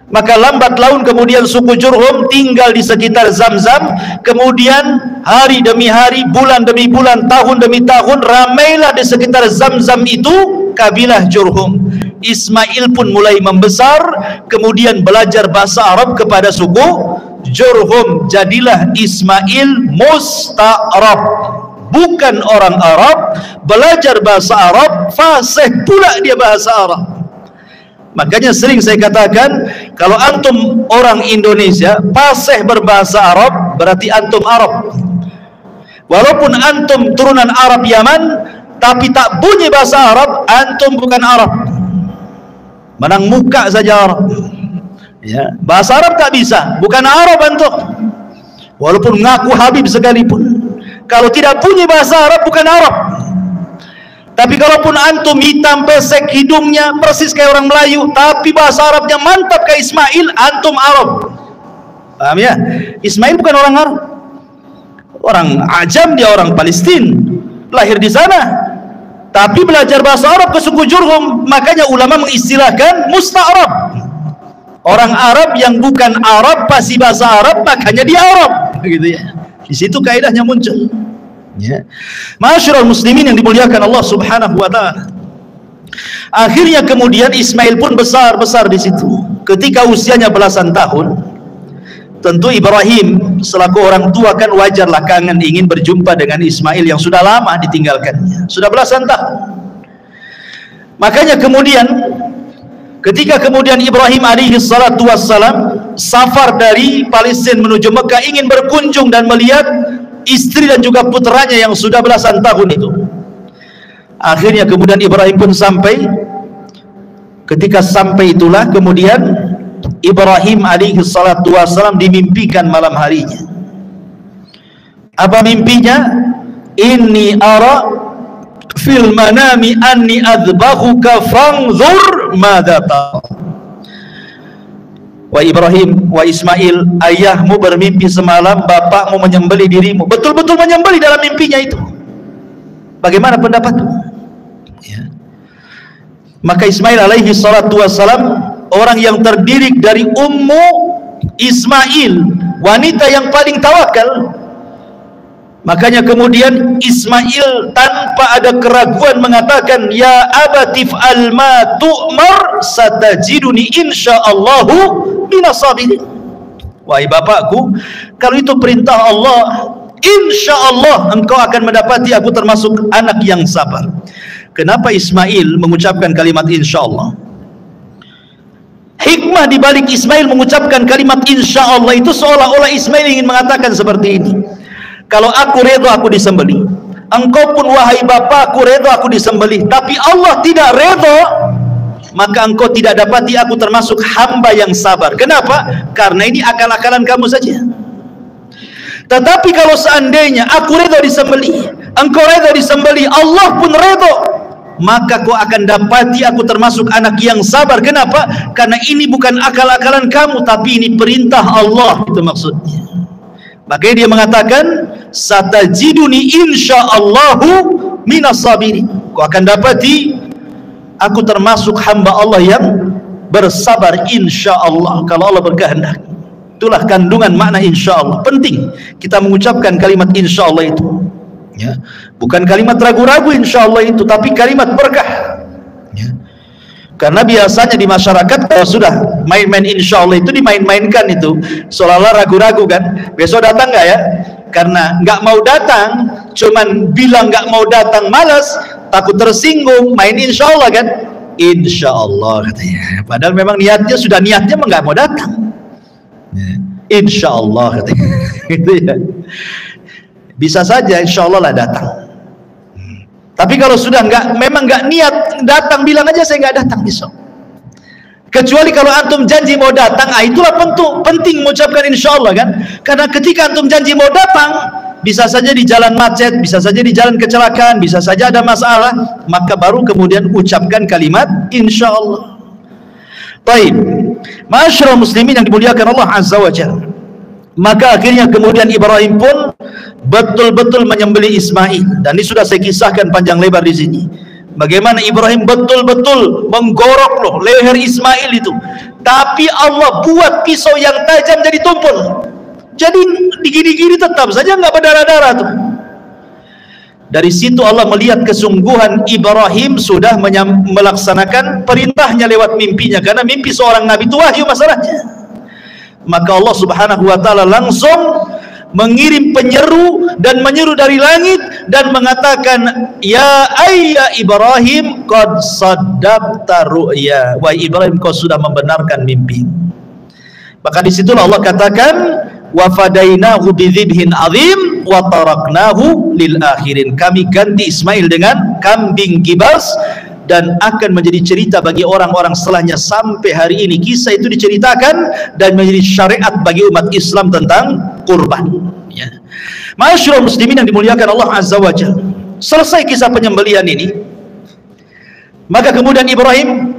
Maka lambat laun kemudian suku Jurhum tinggal di sekitar Zam-Zam. Kemudian hari demi hari, bulan demi bulan, tahun demi tahun, ramailah di sekitar Zam-Zam itu kabilah Jurhum. Ismail pun mulai membesar, kemudian belajar bahasa Arab kepada suku Jurhum. Jadilah Ismail musta'rab, bukan orang Arab, belajar bahasa Arab, fasih pula dia bahasa Arab. Makanya sering saya katakan, kalau antum orang Indonesia fasih berbahasa Arab, berarti antum Arab. Walaupun antum turunan Arab Yaman, tapi tak bunyi bahasa Arab, antum bukan Arab. Menang muka saja Arab. Ya, bahasa Arab tak bisa, bukan Arab antum. Walaupun ngaku Habib sekalipun, kalau tidak punya bahasa Arab, bukan Arab. Tapi kalaupun antum hitam pesek hidungnya persis kayak orang Melayu, tapi bahasa Arabnya mantap kayak Ismail, antum Arab. Paham ya? Ismail bukan orang Arab, orang Ajam, dia orang Palestina, lahir di sana, tapi belajar bahasa Arab ke suku Jurhum. Makanya ulama mengistilahkan musta'rab, orang Arab yang bukan Arab pasti bahasa Arab, makanya dia Arab, gitu ya. Di situ kaidahnya muncul. Ya. Ma'asyiral muslimin yang dimuliakan Allah Subhanahu wa taala. Akhirnya kemudian Ismail pun besar-besar di situ. Ketika usianya belasan tahun, tentu Ibrahim selaku orang tua kan wajarlah kangen ingin berjumpa dengan Ismail yang sudah lama ditinggalkannya, sudah belasan tahun. Makanya kemudian ketika kemudian Ibrahim alaihi salatu wassalam safar dari Palestina menuju Mekah, ingin berkunjung dan melihat istri dan juga putranya yang sudah belasan tahun itu. Akhirnya kemudian Ibrahim pun sampai. Ketika sampai itulah kemudian Ibrahim alaihi salatu wassalam dimimpikan malam harinya. Apa mimpinya? Inni ara fil manami anni adbahuka fanzur madza tara. Wa Ibrahim, wa Ismail, ayahmu bermimpi semalam bapakmu menyembelih dirimu. Betul-betul menyembelih dalam mimpinya itu. Bagaimana pendapatmu? Ya. Maka Ismail alaihi salatu wassalam, orang yang terdiri dari ummu Ismail, wanita yang paling tawakal. Makanya kemudian Ismail tanpa ada keraguan mengatakan, ya abatif al ma tu'mar satajiduni insyaallahu minas sabirin. Wahai bapakku, kalau itu perintah Allah, insyaallah engkau akan mendapati aku termasuk anak yang sabar. Kenapa Ismail mengucapkan kalimat insyaallah? Hikmah di balik Ismail mengucapkan kalimat insyaallah itu seolah-olah Ismail ingin mengatakan seperti ini. Kalau aku redha aku disembelih, engkau pun wahai bapakku redha aku disembelih, tapi Allah tidak redha, maka engkau tidak dapati aku termasuk hamba yang sabar. Kenapa? Karena ini akal-akalan kamu saja. Tetapi kalau seandainya aku redha disembelih, engkau redha disembelih, Allah pun redha, maka kau akan dapati aku termasuk anak yang sabar. Kenapa? Karena ini bukan akal-akalan kamu, tapi ini perintah Allah, itu maksudnya. Makanya dia mengatakan, satajiduni insyaallahu minas sabirin. Kau akan dapati aku termasuk hamba Allah yang bersabar insyaallah, kalau Allah berkehendak. Itulah kandungan makna insyaallah. Penting kita mengucapkan kalimat insyaallah itu. Ya. Bukan kalimat ragu-ragu insyaallah itu, tapi kalimat berkah. Ya. Karena biasanya di masyarakat kalau sudah main-main insyaallah itu dimain-mainkan itu, seolah-olah ragu-ragu kan, besok datang nggak ya? Karena nggak mau datang, cuman bilang nggak mau datang malas, takut tersinggung, main insya Allah kan, insya Allah katanya. Padahal memang niatnya nggak mau datang, insya Allah katanya. Gitu ya. Bisa saja insya Allah lah datang. Tapi kalau sudah memang nggak niat datang, bilang aja saya nggak datang besok. Kecuali kalau antum janji mau datang, itulah penting mengucapkan insya Allah kan. Karena ketika antum janji mau datang, bisa saja di jalan macet, bisa saja di jalan kecelakaan, bisa saja ada masalah, maka baru kemudian ucapkan kalimat insya Allah. Baik, ma'asyiral muslimin yang dimuliakan Allah Azza wa Jalla. Maka akhirnya kemudian Ibrahim pun betul-betul menyembelih Ismail, dan ini sudah saya kisahkan panjang lebar di sini. Bagaimana Ibrahim betul-betul menggorok loh leher Ismail itu, tapi Allah buat pisau yang tajam jadi tumpul, jadi digini-gini tetap saja nggak berdarah-darah tuh. Dari situ Allah melihat kesungguhan Ibrahim sudah melaksanakan perintahnya lewat mimpinya, karena mimpi seorang nabi itu wahyu masalahnya. Maka Allah Subhanahu wa taala langsung mengirim penyeru dan menyeru dari langit dan mengatakan, ya ayya Ibrahim qad saddaqta ru'ya, wahai Ibrahim kau sudah membenarkan mimpi. Maka disitulah Allah katakan, wa fadainahu bidzibhin azim wa taraknahu lil akhirin, kami ganti Ismail dengan kambing kibas, dan akan menjadi cerita bagi orang-orang setelahnya sampai hari ini. Kisah itu diceritakan dan menjadi syariat bagi umat Islam tentang kurban, ya. Ma'asyiral muslimin yang dimuliakan Allah Azza wa Jalla. Selesai kisah penyembelihan ini, maka kemudian Ibrahim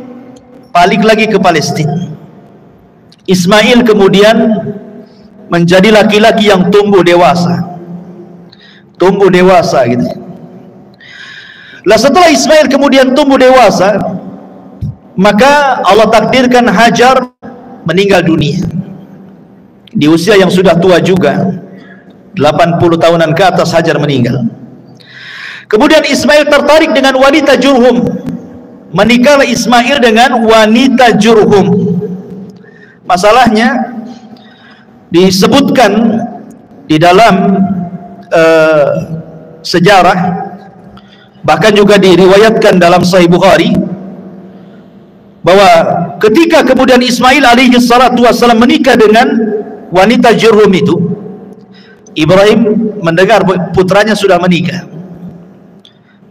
balik lagi ke Palestina. Ismail kemudian menjadi laki-laki yang tumbuh dewasa gitu. Lah setelah Ismail kemudian tumbuh dewasa, maka Allah takdirkan Hajar meninggal dunia di usia yang sudah tua juga, 80 tahunan ke atas Hajar meninggal. Kemudian Ismail tertarik dengan wanita Jurhum, menikahlah Ismail dengan wanita Jurhum. Masalahnya disebutkan di dalam sejarah, bahkan juga diriwayatkan dalam Sahih Bukhari, bahwa ketika kemudian Ismail alaihi salatu wassalam menikah dengan wanita Jurhum itu, Ibrahim mendengar putranya sudah menikah.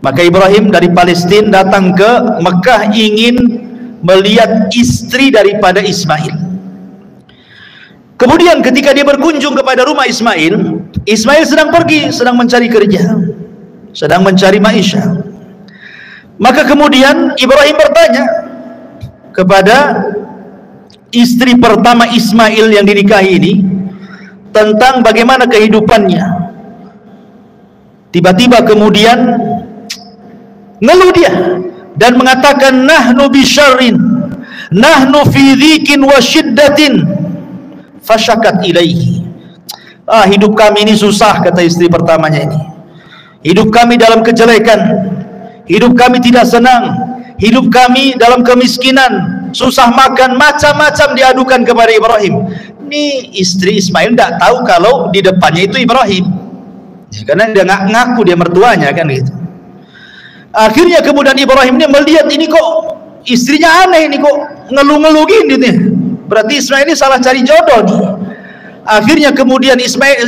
Maka Ibrahim dari Palestina datang ke Mekah ingin melihat istri daripada Ismail. Kemudian ketika dia berkunjung kepada rumah Ismail, Ismail sedang pergi, sedang mencari kerja, sedang mencari maisha. Maka kemudian Ibrahim bertanya kepada istri pertama Ismail yang dinikahi ini tentang bagaimana kehidupannya. Tiba-tiba kemudian ngeluh dia dan mengatakan, nahnu bisyarrin, nahnu fi dhikin wa syiddatin, fasyakat ilaihi. Hidup kami ini susah, kata istri pertamanya ini. Hidup kami dalam kejelekan, hidup kami tidak senang, hidup kami dalam kemiskinan, susah makan, macam-macam diadukan kepada Ibrahim. Ini istri Ismail tidak tahu kalau di depannya itu Ibrahim, ya, karena dia nggak ngaku dia mertuanya kan gitu. Akhirnya kemudian Ibrahim ini melihat ini kok istrinya aneh, ini kok ngeluh-ngeluh gini nih, berarti Ismail ini salah cari jodoh nih. Akhirnya kemudian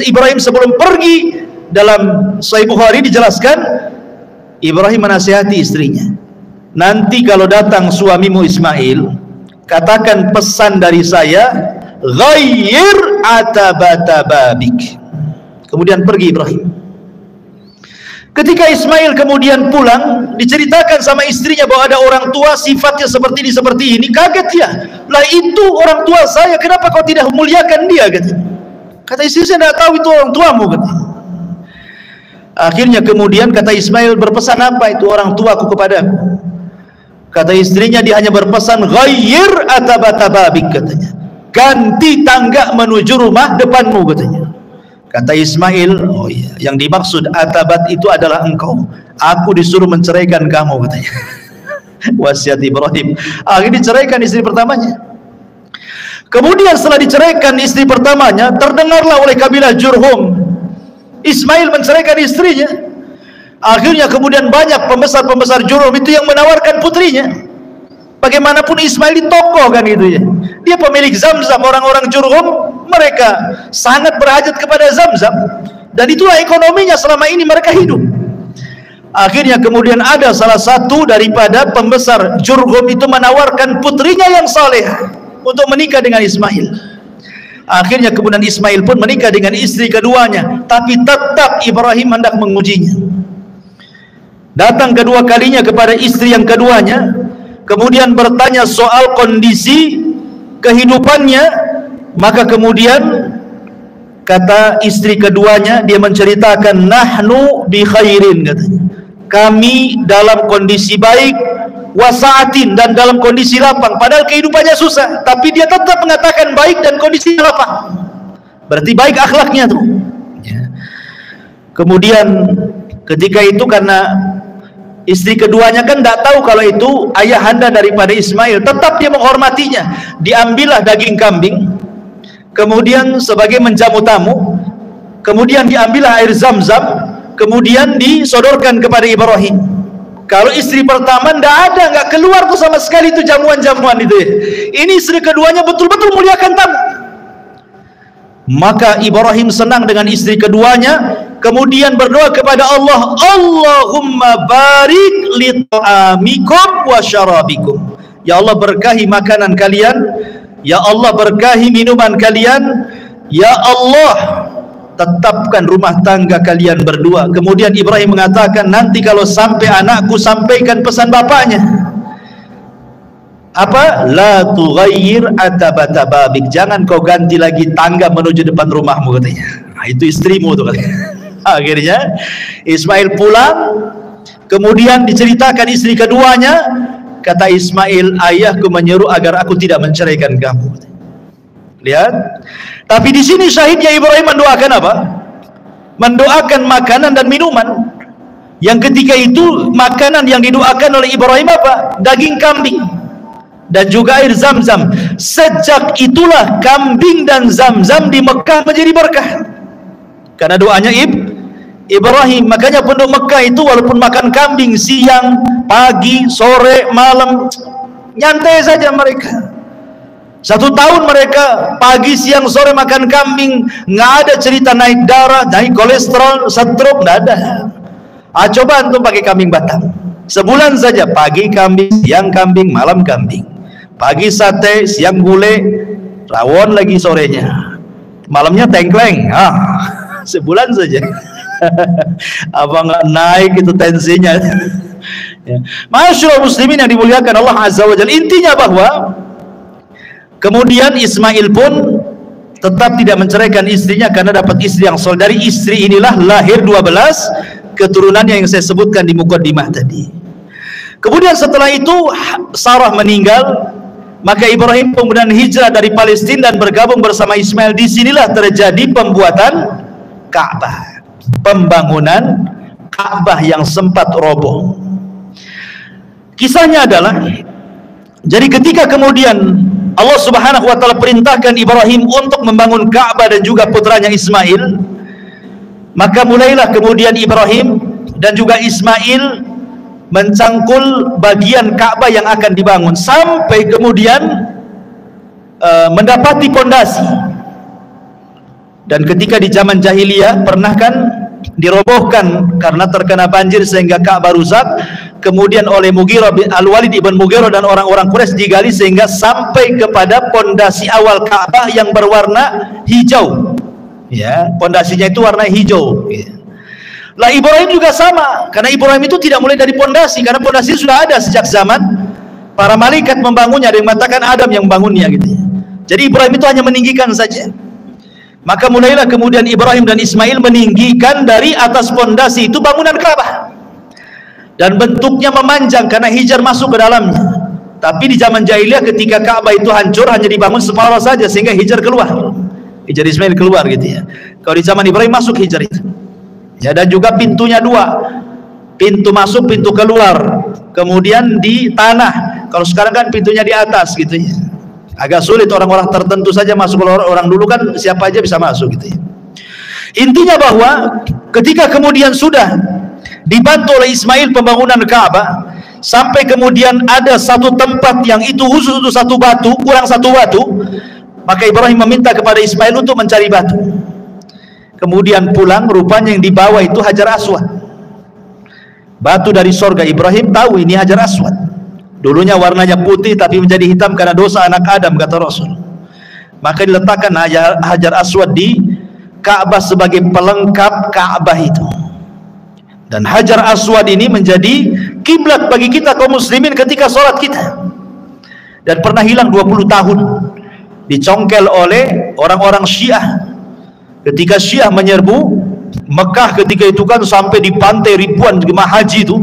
Ibrahim sebelum pergi, dalam Sahih Bukhari dijelaskan, Ibrahim menasihati istrinya, nanti kalau datang suamimu Ismail, katakan pesan dari saya, ghayyir atabata babik. Kemudian pergi Ibrahim. Ketika Ismail kemudian pulang, diceritakan sama istrinya bahwa ada orang tua sifatnya seperti ini. Kaget dia, lah itu orang tua saya, kenapa kau tidak memuliakan dia? Kata istri, saya tidak tahu itu orang tuamu. Akhirnya kemudian kata Ismail, berpesan apa itu orang tuaku kepadaku? Kata istrinya, dia hanya berpesan, ghayyir atabata babik, katanya, ganti tangga menuju rumah depanmu, katanya. Kata Ismail, oh iya, yang dimaksud atabat itu adalah engkau, aku disuruh menceraikan kamu, katanya. Wasiat Ibrahim. Akhirnya diceraikan istri pertamanya. Kemudian setelah diceraikan istri pertamanya, terdengarlah oleh kabilah Jurhum Ismail menceraikan istrinya. Akhirnya kemudian banyak pembesar-pembesar Jurhum itu yang menawarkan putrinya. Bagaimanapun Ismail ini tokoh kan gitu ya. Dia pemilik Zamzam, orang-orang Jurhum mereka sangat berhajat kepada Zamzam, dan itulah ekonominya selama ini mereka hidup. Akhirnya kemudian ada salah satu daripada pembesar Jurhum itu menawarkan putrinya yang saleh untuk menikah dengan Ismail. Akhirnya kemudian Ismail pun menikah dengan istri keduanya, tapi tetap Ibrahim hendak mengujinya. Datang kedua kalinya kepada istri yang keduanya, kemudian bertanya soal kondisi kehidupannya. Maka kemudian kata istri keduanya, dia menceritakan, nahnu bi khairin, katanya, kami dalam kondisi baik, wasaatin, dan dalam kondisi lapang. Padahal kehidupannya susah, tapi dia tetap mengatakan baik dan kondisi lapang. Berarti baik akhlaknya tuh. Kemudian ketika itu, karena istri keduanya kan tidak tahu kalau itu ayahanda daripada Ismail, tetap dia menghormatinya. Diambillah daging kambing, kemudian sebagai menjamu tamu, kemudian diambillah air Zamzam, kemudian disodorkan kepada Ibrahim. Kalau istri pertama nggak keluar tuh sama sekali itu jamuan-jamuan itu ya. Ini istri keduanya betul-betul muliakan tamu. Maka Ibrahim senang dengan istri keduanya, kemudian berdoa kepada Allah, Allahumma barik li ta'amikum wa syarabikum. Ya Allah, berkahi makanan kalian, ya Allah berkahi minuman kalian, ya Allah tetapkan rumah tangga kalian berdua. Kemudian Ibrahim mengatakan, nanti kalau sampai anakku, sampaikan pesan bapaknya. Apa? La tughayyir atabata babik, jangan kau ganti lagi tangga menuju depan rumahmu, katanya. Nah, itu istrimu tuh katanya. Akhirnya Ismail pulang, kemudian diceritakan istri keduanya. Kata Ismail, ayahku menyuruh agar aku tidak menceraikan kamu. Lihat. Tapi di sini syahidnya Ibrahim mendoakan apa? Mendoakan makanan dan minuman. Yang ketika itu makanan yang didoakan oleh Ibrahim apa? Daging kambing dan juga air Zamzam. Sejak itulah kambing dan Zamzam di Mekah menjadi berkah karena doanya Ibrahim. Makanya penduduk Mekah itu walaupun makan kambing siang, pagi, sore, malam, nyantai saja mereka. 1 tahun mereka pagi, siang, sore makan kambing, nggak ada cerita naik darah, naik kolesterol, stroke, nggak ada. Coba antum pakai kambing Batam, sebulan saja pagi kambing, siang kambing, malam kambing, pagi sate, siang gulai, rawon lagi sorenya, malamnya tengkleng. Sebulan saja. Apa nggak naik itu tensinya? Ya. Masyaallah muslimin yang dimuliakan Allah Azza wa Jalla. Intinya bahwa kemudian Ismail pun tetap tidak menceraikan istrinya karena dapat istri yang soleh. Dari istri inilah lahir 12 keturunannya yang saya sebutkan di mukaddimah tadi. Kemudian setelah itu Sarah meninggal, maka Ibrahim kemudian hijrah dari Palestina dan bergabung bersama Ismail. Disinilah terjadi pembuatan Ka'bah, pembangunan Ka'bah yang sempat roboh. Kisahnya adalah, jadi ketika kemudian Allah Subhanahu wa taala perintahkan Ibrahim untuk membangun Ka'bah dan juga putranya Ismail, maka mulailah kemudian Ibrahim dan juga Ismail mencangkul bagian Ka'bah yang akan dibangun sampai kemudian mendapati pondasi. Dan ketika di zaman jahiliyah pernah kan dirobohkan karena terkena banjir sehingga Ka'bah rusak, kemudian oleh Al-Walid ibn Mughirah dan orang-orang Quraisy digali sehingga sampai kepada pondasi awal Ka'bah yang berwarna hijau. Ya, pondasinya itu warna hijau. Ya. Lah Ibrahim juga sama, karena Ibrahim itu tidak mulai dari pondasi, karena pondasi sudah ada sejak zaman para malaikat membangunnya. Ada yang mengatakan Adam yang membangunnya gitu. Jadi Ibrahim itu hanya meninggikan saja. Maka mulailah kemudian Ibrahim dan Ismail meninggikan dari atas pondasi itu bangunan Ka'bah. Dan bentuknya memanjang karena Hijar masuk ke dalamnya. Tapi di zaman jahiliyah ketika Ka'bah itu hancur hanya dibangun separuh saja sehingga Hijar keluar. Hijar Ismail keluar gitu ya. Kalau di zaman Ibrahim masuk Hijar itu. Ya, dan juga pintunya 2. Pintu masuk, pintu keluar. Kemudian di tanah. Kalau sekarang kan pintunya di atas gitu ya. Agak sulit, orang-orang tertentu saja masuk. Kalau orang dulu kan siapa aja bisa masuk gitu ya. Intinya bahwa ketika kemudian sudah dibantu oleh Ismail pembangunan Ka'bah, sampai kemudian ada satu tempat yang itu khusus untuk satu batu, kurang satu batu, maka Ibrahim meminta kepada Ismail untuk mencari batu. Kemudian pulang, rupanya yang dibawa itu Hajar Aswad, batu dari sorga. Ibrahim tahu ini Hajar Aswad, dulunya warnanya putih tapi menjadi hitam karena dosa anak Adam, kata Rasul. Maka diletakkan Hajar Aswad di Ka'bah sebagai pelengkap Ka'bah itu. Dan Hajar Aswad ini menjadi kiblat bagi kita kaum muslimin ketika sholat kita, dan pernah hilang 20 tahun, dicongkel oleh orang-orang Syiah. Ketika Syiah menyerbu Mekah ketika itu kan, sampai di pantai ribuan jemaah haji itu,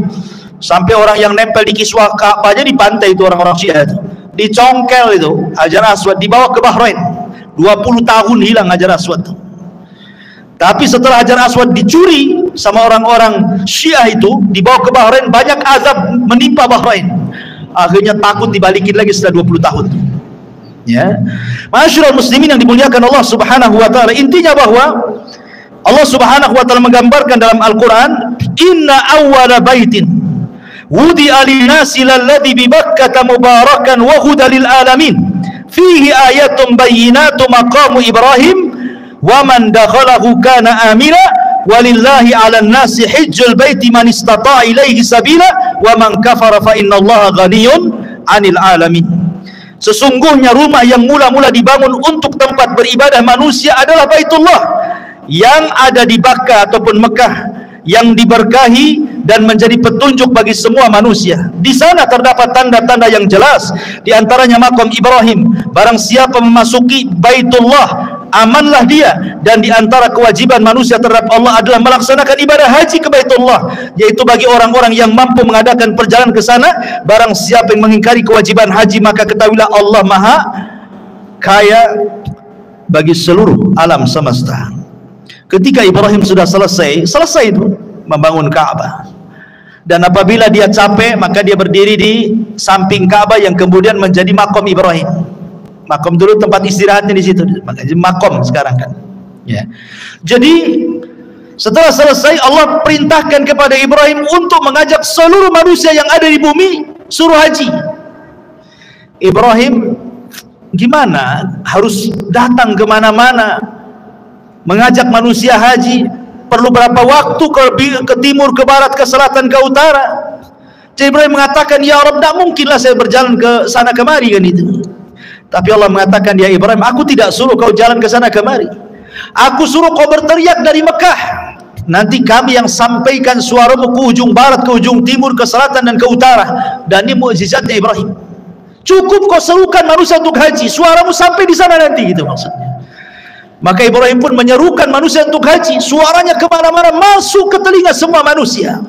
sampai orang yang nempel di kiswah Ka'bahnya di pantai itu, orang-orang Syiah itu dicongkel itu Hajar Aswad, dibawa ke Bahrain. 20 tahun hilang Hajar Aswad itu. Tapi setelah Hajar Aswad dicuri sama orang-orang Syiah itu, dibawa ke Bahrain, banyak azab menimpa Bahrain. Akhirnya takut dibalikin lagi setelah 20 tahun. Ya, Ma'asyiral muslimin yang dimuliakan Allah Subhanahu wa taala, intinya bahwa Allah Subhanahu wa taala menggambarkan dalam Al-Qur'an, inna awwala baitin wudi'a lin-nasi lalladzi bi Bakkah mubarakan wa hudan lil alamin fihi ayatun bayyinatun maqamu Ibrahim wa man dakhalahu kana amina walillahi 'alan nasi hajjul baiti man istata'a ilaihi sabila wa man kafara fa innallaha ghaniyyun 'anil alamin. Sesungguhnya rumah yang mula-mula dibangun untuk tempat beribadah manusia adalah Baitullah yang ada di Bakkah ataupun Mekah, yang diberkahi dan menjadi petunjuk bagi semua manusia. Di sana terdapat tanda-tanda yang jelas, di antaranya makam Ibrahim. Barang siapa memasuki Baitullah, amanlah dia. Dan di antara kewajiban manusia terhadap Allah adalah melaksanakan ibadah haji ke Baitullah, yaitu bagi orang-orang yang mampu mengadakan perjalanan ke sana. Barang siapa yang mengingkari kewajiban haji, maka ketahuilah Allah Maha Kaya bagi seluruh alam semesta. Ketika Ibrahim sudah selesai itu membangun Ka'bah, dan apabila dia capek, maka dia berdiri di samping Ka'bah yang kemudian menjadi makom Ibrahim. Makom dulu tempat istirahatnya di situ, makanya makom sekarang kan. Ya. Jadi setelah selesai, Allah perintahkan kepada Ibrahim untuk mengajak seluruh manusia yang ada di bumi suruh haji. Ibrahim gimana? Harus datang kemana-mana mengajak manusia haji, perlu berapa waktu ke timur, ke barat, ke selatan, ke utara. Jadi Ibrahim mengatakan, ya Rabb, tidak mungkinlah saya berjalan ke sana kemari kan itu. Tapi Allah mengatakan, ya Ibrahim, aku tidak suruh kau jalan ke sana kemari, aku suruh kau berteriak dari Mekah. Nanti kami yang sampaikan suaramu ke ujung barat, ke ujung timur, ke selatan dan ke utara. Dan ini mukjizatnya Ibrahim. Cukup kau serukan manusia untuk haji, suaramu sampai di sana nanti, gitu maksudnya. Maka Ibrahim pun menyerukan manusia untuk haji, suaranya kemana-mana, masuk ke telinga semua manusia.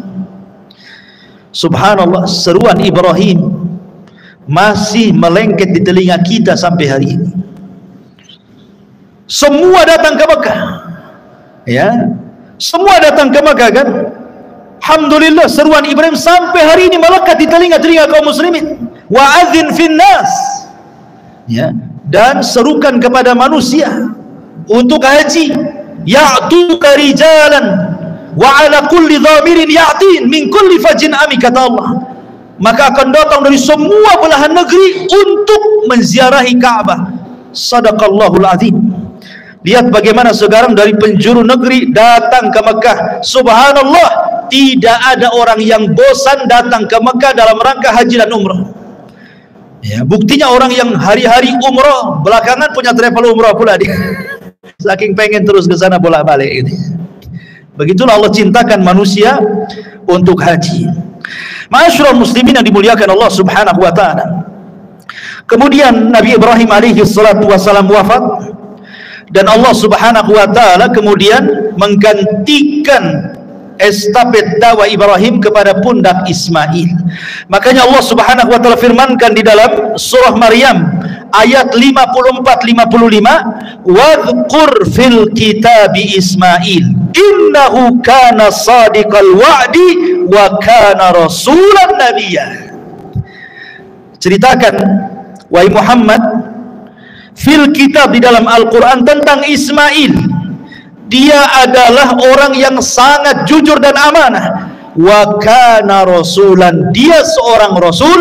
Subhanallah, seruan Ibrahim masih melengket di telinga kita sampai hari ini. Semua datang ke Mekah, ya, semua datang ke Mekah kan. Alhamdulillah, seruan Ibrahim sampai hari ini melekat di telinga-telinga kaum muslimin. Wa'adzin finnas, ya, dan serukan kepada manusia untuk haji, ya'tuka rijalan wa ala kulli dhamirin ya'tin min kulli fajin amik, kata Allah. Maka akan datang dari semua belahan negeri untuk menziarahi Ka'bah. Sadaqallahul azim. Lihat bagaimana sekarang dari penjuru negeri datang ke Mekah. Subhanallah, tidak ada orang yang bosan datang ke Mekah dalam rangka haji dan umrah. Ya, buktinya orang yang hari-hari umrah belakangan punya travel umrah pula dia. Saking pengen terus ke sana bolak-balik gitu. Begitulah Allah cintakan manusia untuk haji. Ma'asyiral muslimin yang dimuliakan Allah Subhanahu wa taala. Kemudian Nabi Ibrahim alaihi salatu wasalam wafat, dan Allah Subhanahu wa taala kemudian menggantikan estafet dakwah Ibrahim kepada pundak Ismail. Makanya Allah Subhanahu wa taala firmankan di dalam surah Maryam ayat 54-55, wadhkur fil kitabi Ismail innahu kana sadiqal wa'di wa kana rasulan nabiyya. Ceritakan wahai Muhammad fil kitab, di dalam Al-Quran, tentang Ismail. Dia adalah orang yang sangat jujur dan amanah. wa kana rasulan, dia seorang rasul,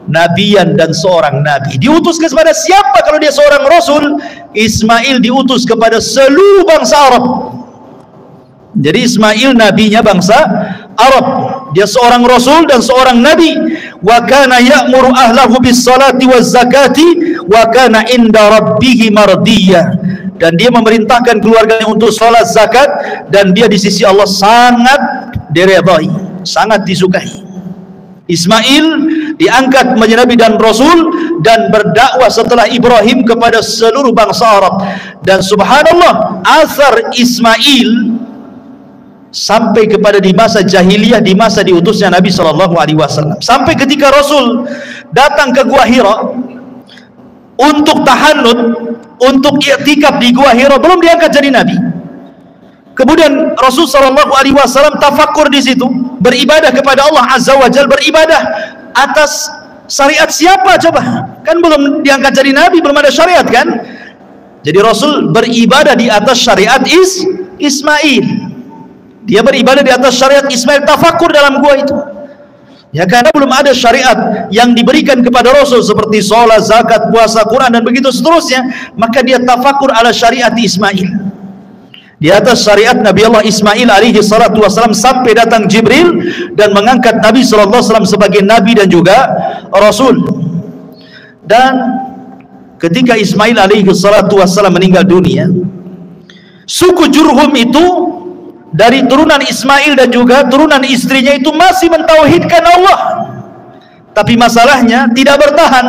nabiyan, dan seorang nabi. Diutus kepada siapa kalau dia seorang rasul? Ismail diutus kepada seluruh bangsa Arab. Jadi Ismail nabinya bangsa Arab, dia seorang rasul dan seorang nabi. Wa kana ya'muru ahlahu bis salati waz zakati wa kana inda rabbih mardiyah, dan dia memerintahkan keluarganya untuk salat, zakat, dan dia di sisi Allah sangat diridhai, sangat disukai. Ismail diangkat menjadi nabi dan rasul dan berdakwah setelah Ibrahim kepada seluruh bangsa Arab. Dan subhanallah, asar Ismail sampai kepada di masa jahiliyah, di masa diutusnya Nabi SAW, sampai ketika Rasul datang ke Gua Hira untuk tahannud, untuk i'tikaf di Gua Hira, belum diangkat jadi Nabi. Kemudian Rasul SAW tafakur di situ, beribadah kepada Allah Azza wa Jalla, beribadah atas syariat siapa coba? Kan belum diangkat jadi Nabi, belum ada syariat kan? Jadi Rasul beribadah di atas syariat Ismail. Dia beribadah di atas syariat Ismail, tafakur dalam gua itu. Ya, karena belum ada syariat yang diberikan kepada Rasul seperti sholat, zakat, puasa, Quran, dan begitu seterusnya. Maka dia tafakur ala syariat Ismail, di atas syariat Nabi Allah Ismail alaihi salatu wassalam, sampai datang Jibril dan mengangkat Nabi sallallahu alaihi wasallam sebagai Nabi dan juga Rasul. Dan ketika Ismail alaihi salatu wassalam meninggal dunia, suku Jurhum itu dari turunan Ismail dan juga turunan istrinya itu masih mentauhidkan Allah, tapi masalahnya tidak bertahan.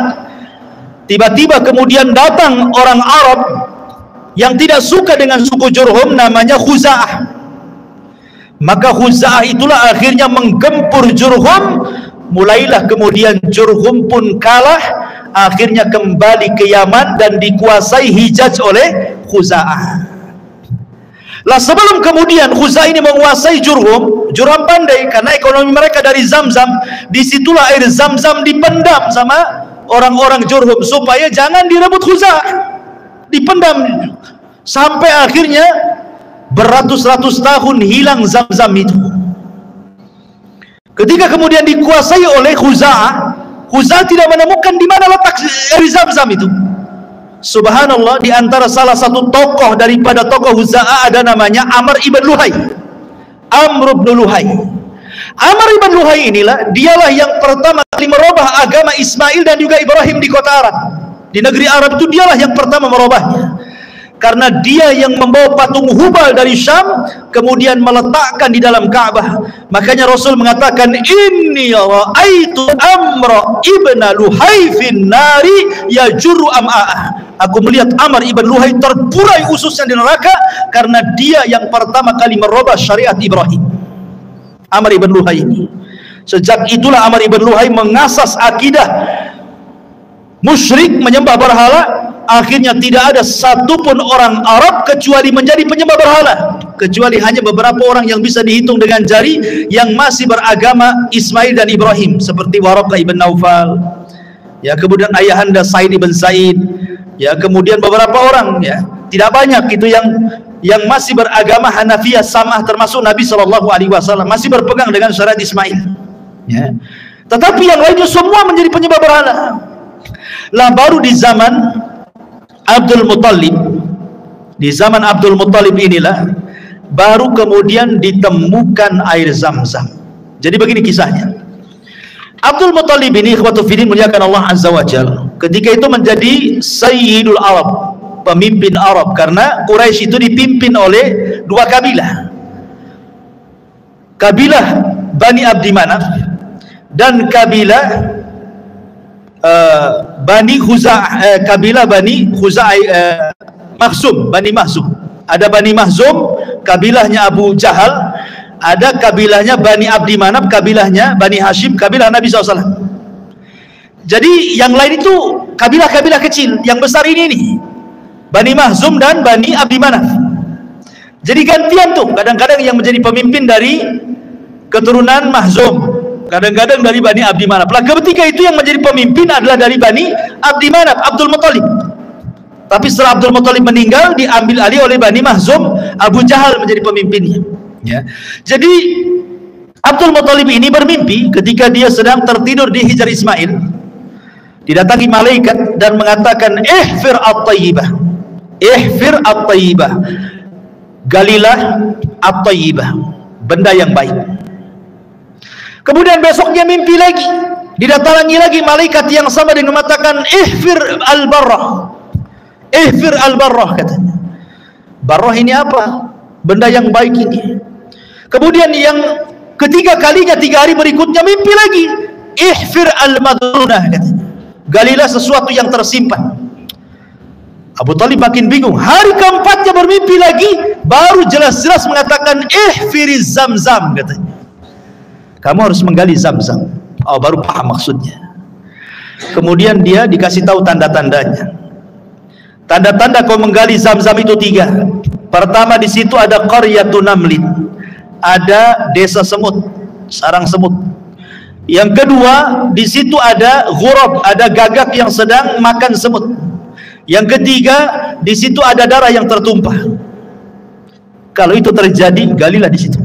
Tiba-tiba kemudian datang orang Arab yang tidak suka dengan suku Jurhum, namanya Khuza'ah. Maka Khuza'ah itulah akhirnya menggempur Jurhum. Mulailah kemudian Jurhum pun kalah, akhirnya kembali ke Yaman dan dikuasai Hijaz oleh Khuza'ah. Lah sebelum kemudian Khuza'ah ini menguasai Jurhum, Jurhum pandai karena ekonomi mereka dari Zamzam. Disitulah air Zamzam dipendam sama orang-orang Jurhum supaya jangan direbut Khuza'ah, dipendam sampai akhirnya beratus-ratus tahun hilang Zamzam itu. Ketika kemudian dikuasai oleh Khuza'ah, Khuza'ah tidak menemukan di mana letak air Zamzam itu. Subhanallah, di antara salah satu tokoh daripada tokoh Khuza'ah ada namanya Amr ibn Luhai. Amr ibn Luhai. Amr ibn Luhai inilah, dialah yang pertama kali merubah agama Ismail dan juga Ibrahim di kota Arab. Di negeri Arab itu dialah yang pertama merubahnya. Karena dia yang membawa patung Hubal dari Syam kemudian meletakkan di dalam Ka'bah. Makanya Rasul mengatakan, inni ra'aitu Amr ibn Luhai fin nari yajurru am'a'ah. Aku melihat Amr ibn Luhai terburai ususnya di neraka karena dia yang pertama kali merubah syariat Ibrahim. Amr ibn Luhai ini. Sejak itulah Amr ibn Luhai mengasas akidah musyrik, menyembah berhala. Akhirnya tidak ada satupun orang Arab kecuali menjadi penyembah berhala, kecuali hanya beberapa orang yang bisa dihitung dengan jari yang masih beragama Ismail dan Ibrahim, seperti Waraqah ibn Naufal, ya, kemudian ayahanda Said ibn Said, ya, kemudian beberapa orang, ya, tidak banyak itu yang masih beragama Hanafiyah Samah, termasuk Nabi SAW masih berpegang dengan syariat Ismail, ya. Tetapi yang lainnya semua menjadi penyembah berhala. Lah baru di zaman Abdul Muttalib, di zaman Abdul Muttalib inilah baru kemudian ditemukan air Zamzam. Jadi begini kisahnya. Abdul Muttalib ini, ikhwatu fiddin, muliakan Allah Azza wa Jalla, ketika itu menjadi Sayyidul Arab, pemimpin Arab, karena Quraisy itu dipimpin oleh dua kabilah, kabilah Bani Abdi Manaf dan kabilah Bani Khuza'ah, kabilah Bani Khuza'ah, Makhzum, Bani Makhzum. Ada Bani Makhzum, kabilahnya Abu Jahal. Ada kabilahnya Bani Abdi Manaf, kabilahnya Bani Hashim, kabilah Nabi SAW. Jadi yang lain itu kabilah-kabilah kecil, yang besar ini nih, Bani Makhzum dan Bani Abdi Manaf. Jadi gantian tuh, kadang-kadang yang menjadi pemimpin dari keturunan Makhzum, kadang-kadang dari Bani Abdi Manaf. Lah ketika itu yang menjadi pemimpin adalah dari Bani Abdi Manaf, Abdul Muttalib. Tapi setelah Abdul Muttalib meninggal, diambil alih oleh Bani Makhzum, Abu Jahal menjadi pemimpinnya, ya. Jadi Abdul Muttalib ini bermimpi ketika dia sedang tertidur di Hijr Ismail, didatangi malaikat dan mengatakan ihfir at-tayyibah, ihfir at-tayyibah, galilah at-tayyibah, benda yang baik. Kemudian besoknya mimpi lagi, didatangi lagi malaikat yang sama dengan mengatakan ihfir al-barrah, ihfir al-barrah, katanya. Barrah ini apa? Benda yang baik ini. Kemudian yang ketiga kalinya, 3 hari berikutnya mimpi lagi ihfir al-madunah, katanya. Galilah sesuatu yang tersimpan. Abu Talib makin bingung. Hari keempatnya bermimpi lagi, baru jelas-jelas mengatakan ihfiriz Zamzam, katanya. Kamu harus menggali Zamzam. Oh, baru paham maksudnya. Kemudian dia dikasih tahu tanda-tandanya. Tanda-tanda kau menggali Zamzam itu 3. Pertama, di situ ada qaryatun namlin, ada desa semut, sarang semut. Yang kedua, di situ ada ghurab, ada gagak yang sedang makan semut. Yang ketiga, di situ ada darah yang tertumpah. Kalau itu terjadi, galilah di situ.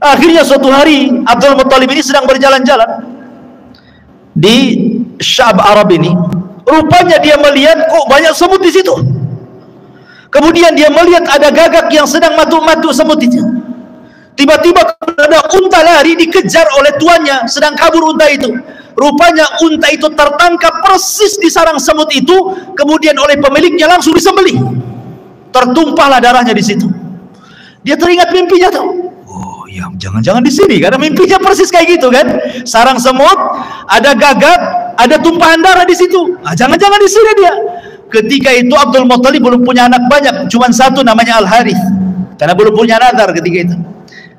Akhirnya suatu hari Abdul Muttalib ini sedang berjalan-jalan di Syab Arab ini. Rupanya dia melihat kok banyak semut di situ. Kemudian dia melihat ada gagak yang sedang matuk-matuk semut itu. Tiba-tiba ada unta lari, dikejar oleh tuannya, sedang kabur unta itu. Rupanya unta itu tertangkap persis di sarang semut itu, kemudian oleh pemiliknya langsung disembelih. Tertumpahlah darahnya di situ. Dia teringat mimpinya tuh. Oh ya, jangan-jangan di sini, karena mimpinya persis kayak gitu kan. Sarang semut, ada gagak, ada tumpahan darah di situ. Ah, jangan-jangan di sini dia. Ketika itu Abdul Muttalib belum punya anak banyak, cuma satu namanya Al-Harith, karena belum punya nazar ketika itu.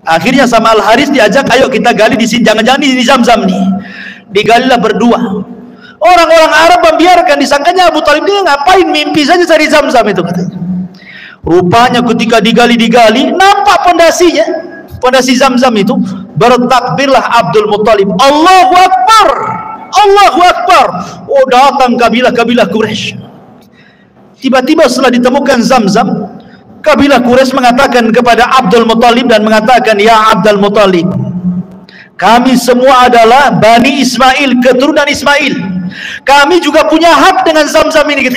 Akhirnya sama Al-Harith diajak, ayo kita gali di sini, jangan-jangan di Zamzam nih. Digalilah berdua. Orang-orang Arab membiarkan, disangkanya Abu Talib dia ngapain mimpi saja cari Zamzam itu, katanya. Rupanya ketika digali, nampak pondasinya, pondasi Zamzam itu. Bertakbirlah Abdul Muttalib, Allahu Akbar, Allahu Akbar. Oh, datang kabilah-kabilah Quraisy. Tiba-tiba setelah ditemukan Zamzam, kabilah Quraisy mengatakan kepada Abdul Muttalib dan mengatakan, ya Abdul Muttalib, kami semua adalah Bani Ismail, keturunan Ismail. Kami juga punya hak dengan Zamzam ini.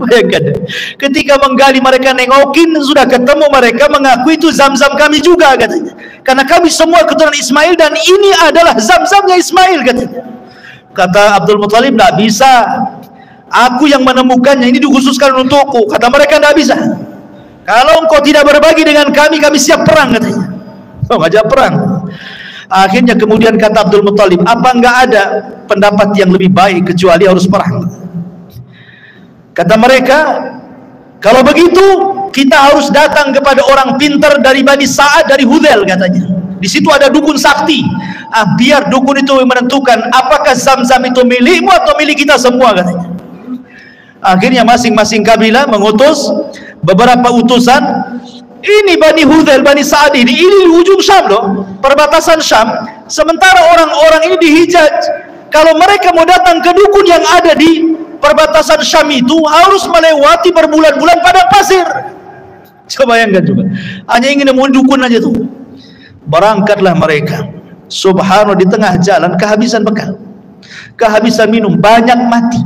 Bayangkan, ketika menggali mereka nengokin, sudah ketemu, mereka mengaku itu Zamzam kami juga, katanya. Karena kami semua keturunan Ismail dan ini adalah Zamzamnya Ismail, katanya. Kata Abdul Muttalib, tidak bisa. Aku yang menemukannya, ini dikhususkan untukku. Kata mereka, tidak bisa. Kalau engkau tidak berbagi dengan kami siap perang, katanya. Oh, ngajak perang. Akhirnya kemudian kata Abdul Muttalib, apa enggak ada pendapat yang lebih baik kecuali harus perang? Kata mereka, kalau begitu kita harus datang kepada orang pintar dari Bani Sa'ad, dari Hudzail, katanya. Di situ ada dukun sakti. Biar dukun itu menentukan apakah Zamzam itu milikmu atau milik kita semua, katanya. Akhirnya masing-masing kabilah mengutus beberapa utusan. Ini Bani Hudzail, Bani Sa'ad ini di ujung Syam loh, perbatasan Syam. Sementara orang-orang ini di Hijaz. Kalau mereka mau datang ke dukun yang ada di perbatasan Syam itu, harus melewati berbulan-bulan padang pasir. Coba bayangkan coba. Hanya ingin nemuin dukun aja tuh. Berangkatlah mereka. Subhanallah, di tengah jalan kehabisan bekal, kehabisan minum, banyak mati.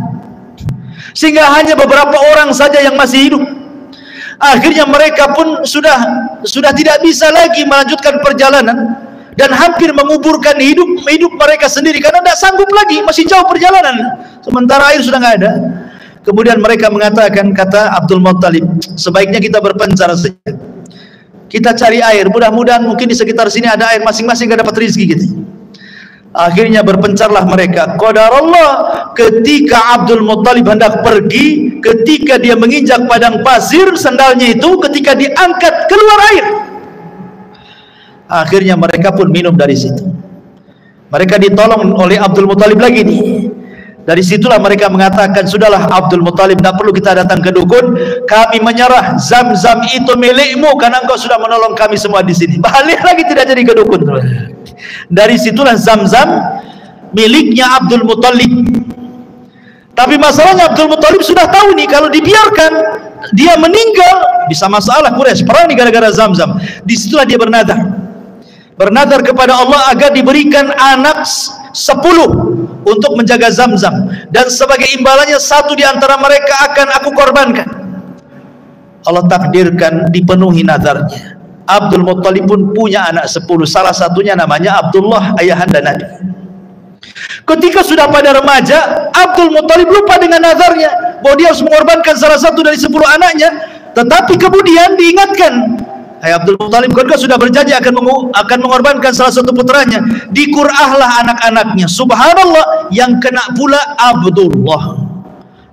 Sehingga hanya beberapa orang saja yang masih hidup. Akhirnya mereka pun sudah tidak bisa lagi melanjutkan perjalanan dan hampir menguburkan hidup mereka sendiri karena tidak sanggup lagi, masih jauh perjalanan. Sementara air sudah nggak ada. Kemudian mereka mengatakan, kata Abdul Muttalib, sebaiknya kita berpencar saja. Kita cari air, mudah-mudahan mungkin di sekitar sini ada air, masing-masing gak dapat rezeki gitu. Akhirnya berpencarlah mereka. Qadarullah, ketika Abdul Muttalib hendak pergi, ketika dia menginjak padang pasir, sandalnya itu ketika diangkat keluar air. Akhirnya mereka pun minum dari situ. Mereka ditolong oleh Abdul Muttalib lagi nih. Dari situlah mereka mengatakan, sudahlah Abdul Muttalib, tidak perlu kita datang ke dukun, kami menyerah, Zamzam itu milikmu karena engkau sudah menolong kami semua di sini. Balik lagi, tidak jadi ke dukun. Dari situlah Zamzam miliknya Abdul Muttalib. Tapi masalahnya Abdul Muttalib sudah tahu nih, kalau dibiarkan dia meninggal bisa masalah Quraisy, perang nih gara-gara Zamzam. Disitulah dia bernadar. bernazar kepada Allah agar diberikan anak 10 untuk menjaga Zamzam, dan sebagai imbalannya 1 di antara mereka akan aku korbankan. Allah takdirkan dipenuhi nazarnya. Abdul Muttalib pun punya anak 10, salah satunya namanya Abdullah, ayahanda Nabi. Ketika sudah pada remaja, Abdul Muttalib lupa dengan nazarnya bahwa dia harus mengorbankan salah satu dari 10 anaknya. Tetapi kemudian diingatkan, hai Abdul Muttalib, kau sudah berjanji akan mengorbankan salah satu putranya. Dikurahlah anak-anaknya. Subhanallah, yang kena pula Abdullah.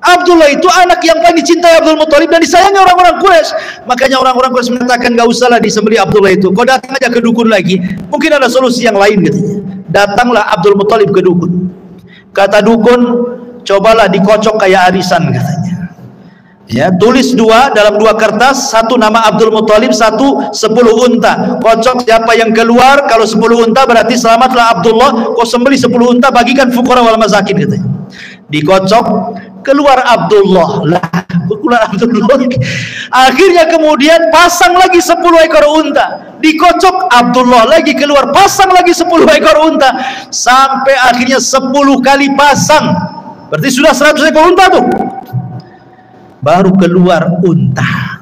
Abdullah itu anak yang paling dicintai Abdul Muttalib dan disayangi orang-orang Quraisy. Makanya orang-orang Quraisy mengatakan, gak usahlah disembelih Abdullah itu, kau datang aja ke dukun lagi, mungkin ada solusi yang lain katanya. Datanglah Abdul Muttalib ke dukun. Kata dukun, cobalah dikocok kayak arisan katanya. Ya, tulis 2 dalam 2 kertas, 1 nama Abdul Muttalib, 1 10 unta. Kocok, siapa yang keluar kalau 10 unta berarti selamatlah Abdullah. Kau sembelih 10 unta, bagikan fuqara wal masakin katanya. Dikocok, keluar Abdullah. Lah, keluar Abdullah. Akhirnya kemudian pasang lagi 10 ekor unta. Dikocok, Abdullah lagi keluar, pasang lagi 10 ekor unta. Sampai akhirnya 10 kali pasang. Berarti sudah 100 ekor unta tuh. Baru keluar unta.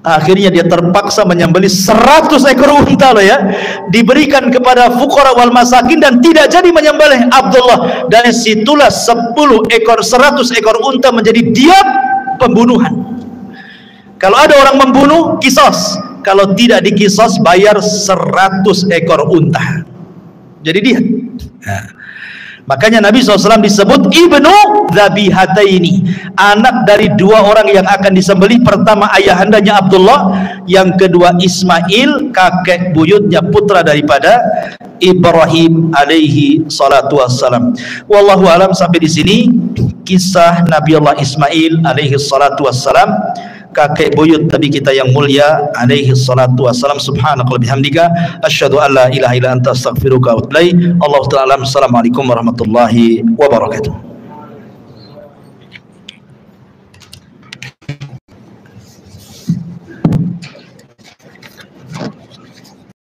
Akhirnya dia terpaksa menyembelih 100 ekor unta loh ya, diberikan kepada fuqara wal masakin dan tidak jadi menyembelih Abdullah. Dari situlah 100 ekor unta menjadi diat pembunuhan. Kalau ada orang membunuh, kisos. Kalau tidak dikisos, bayar 100 ekor unta. Jadi diat. Nah, makanya Nabi SAW disebut Ibnu Dzabihataini, anak dari 2 orang yang akan disembelih. Pertama ayahandanya Abdullah, yang kedua Ismail, kakek buyutnya, putra daripada Ibrahim alaihi salatu wassalam. Wallahu alam. Sampai di sini kisah Nabi Allah Ismail alaihi salatu wassalam, kakek buyut Nabi kita yang mulia alaihi salatu wassalam. Subhanakallahumma bihamdika asyhadu an la ilaha illa anta astaghfiruka wa atubu ilaik. Allahu ta'ala. Assalamualaikum warahmatullahi wabarakatuh.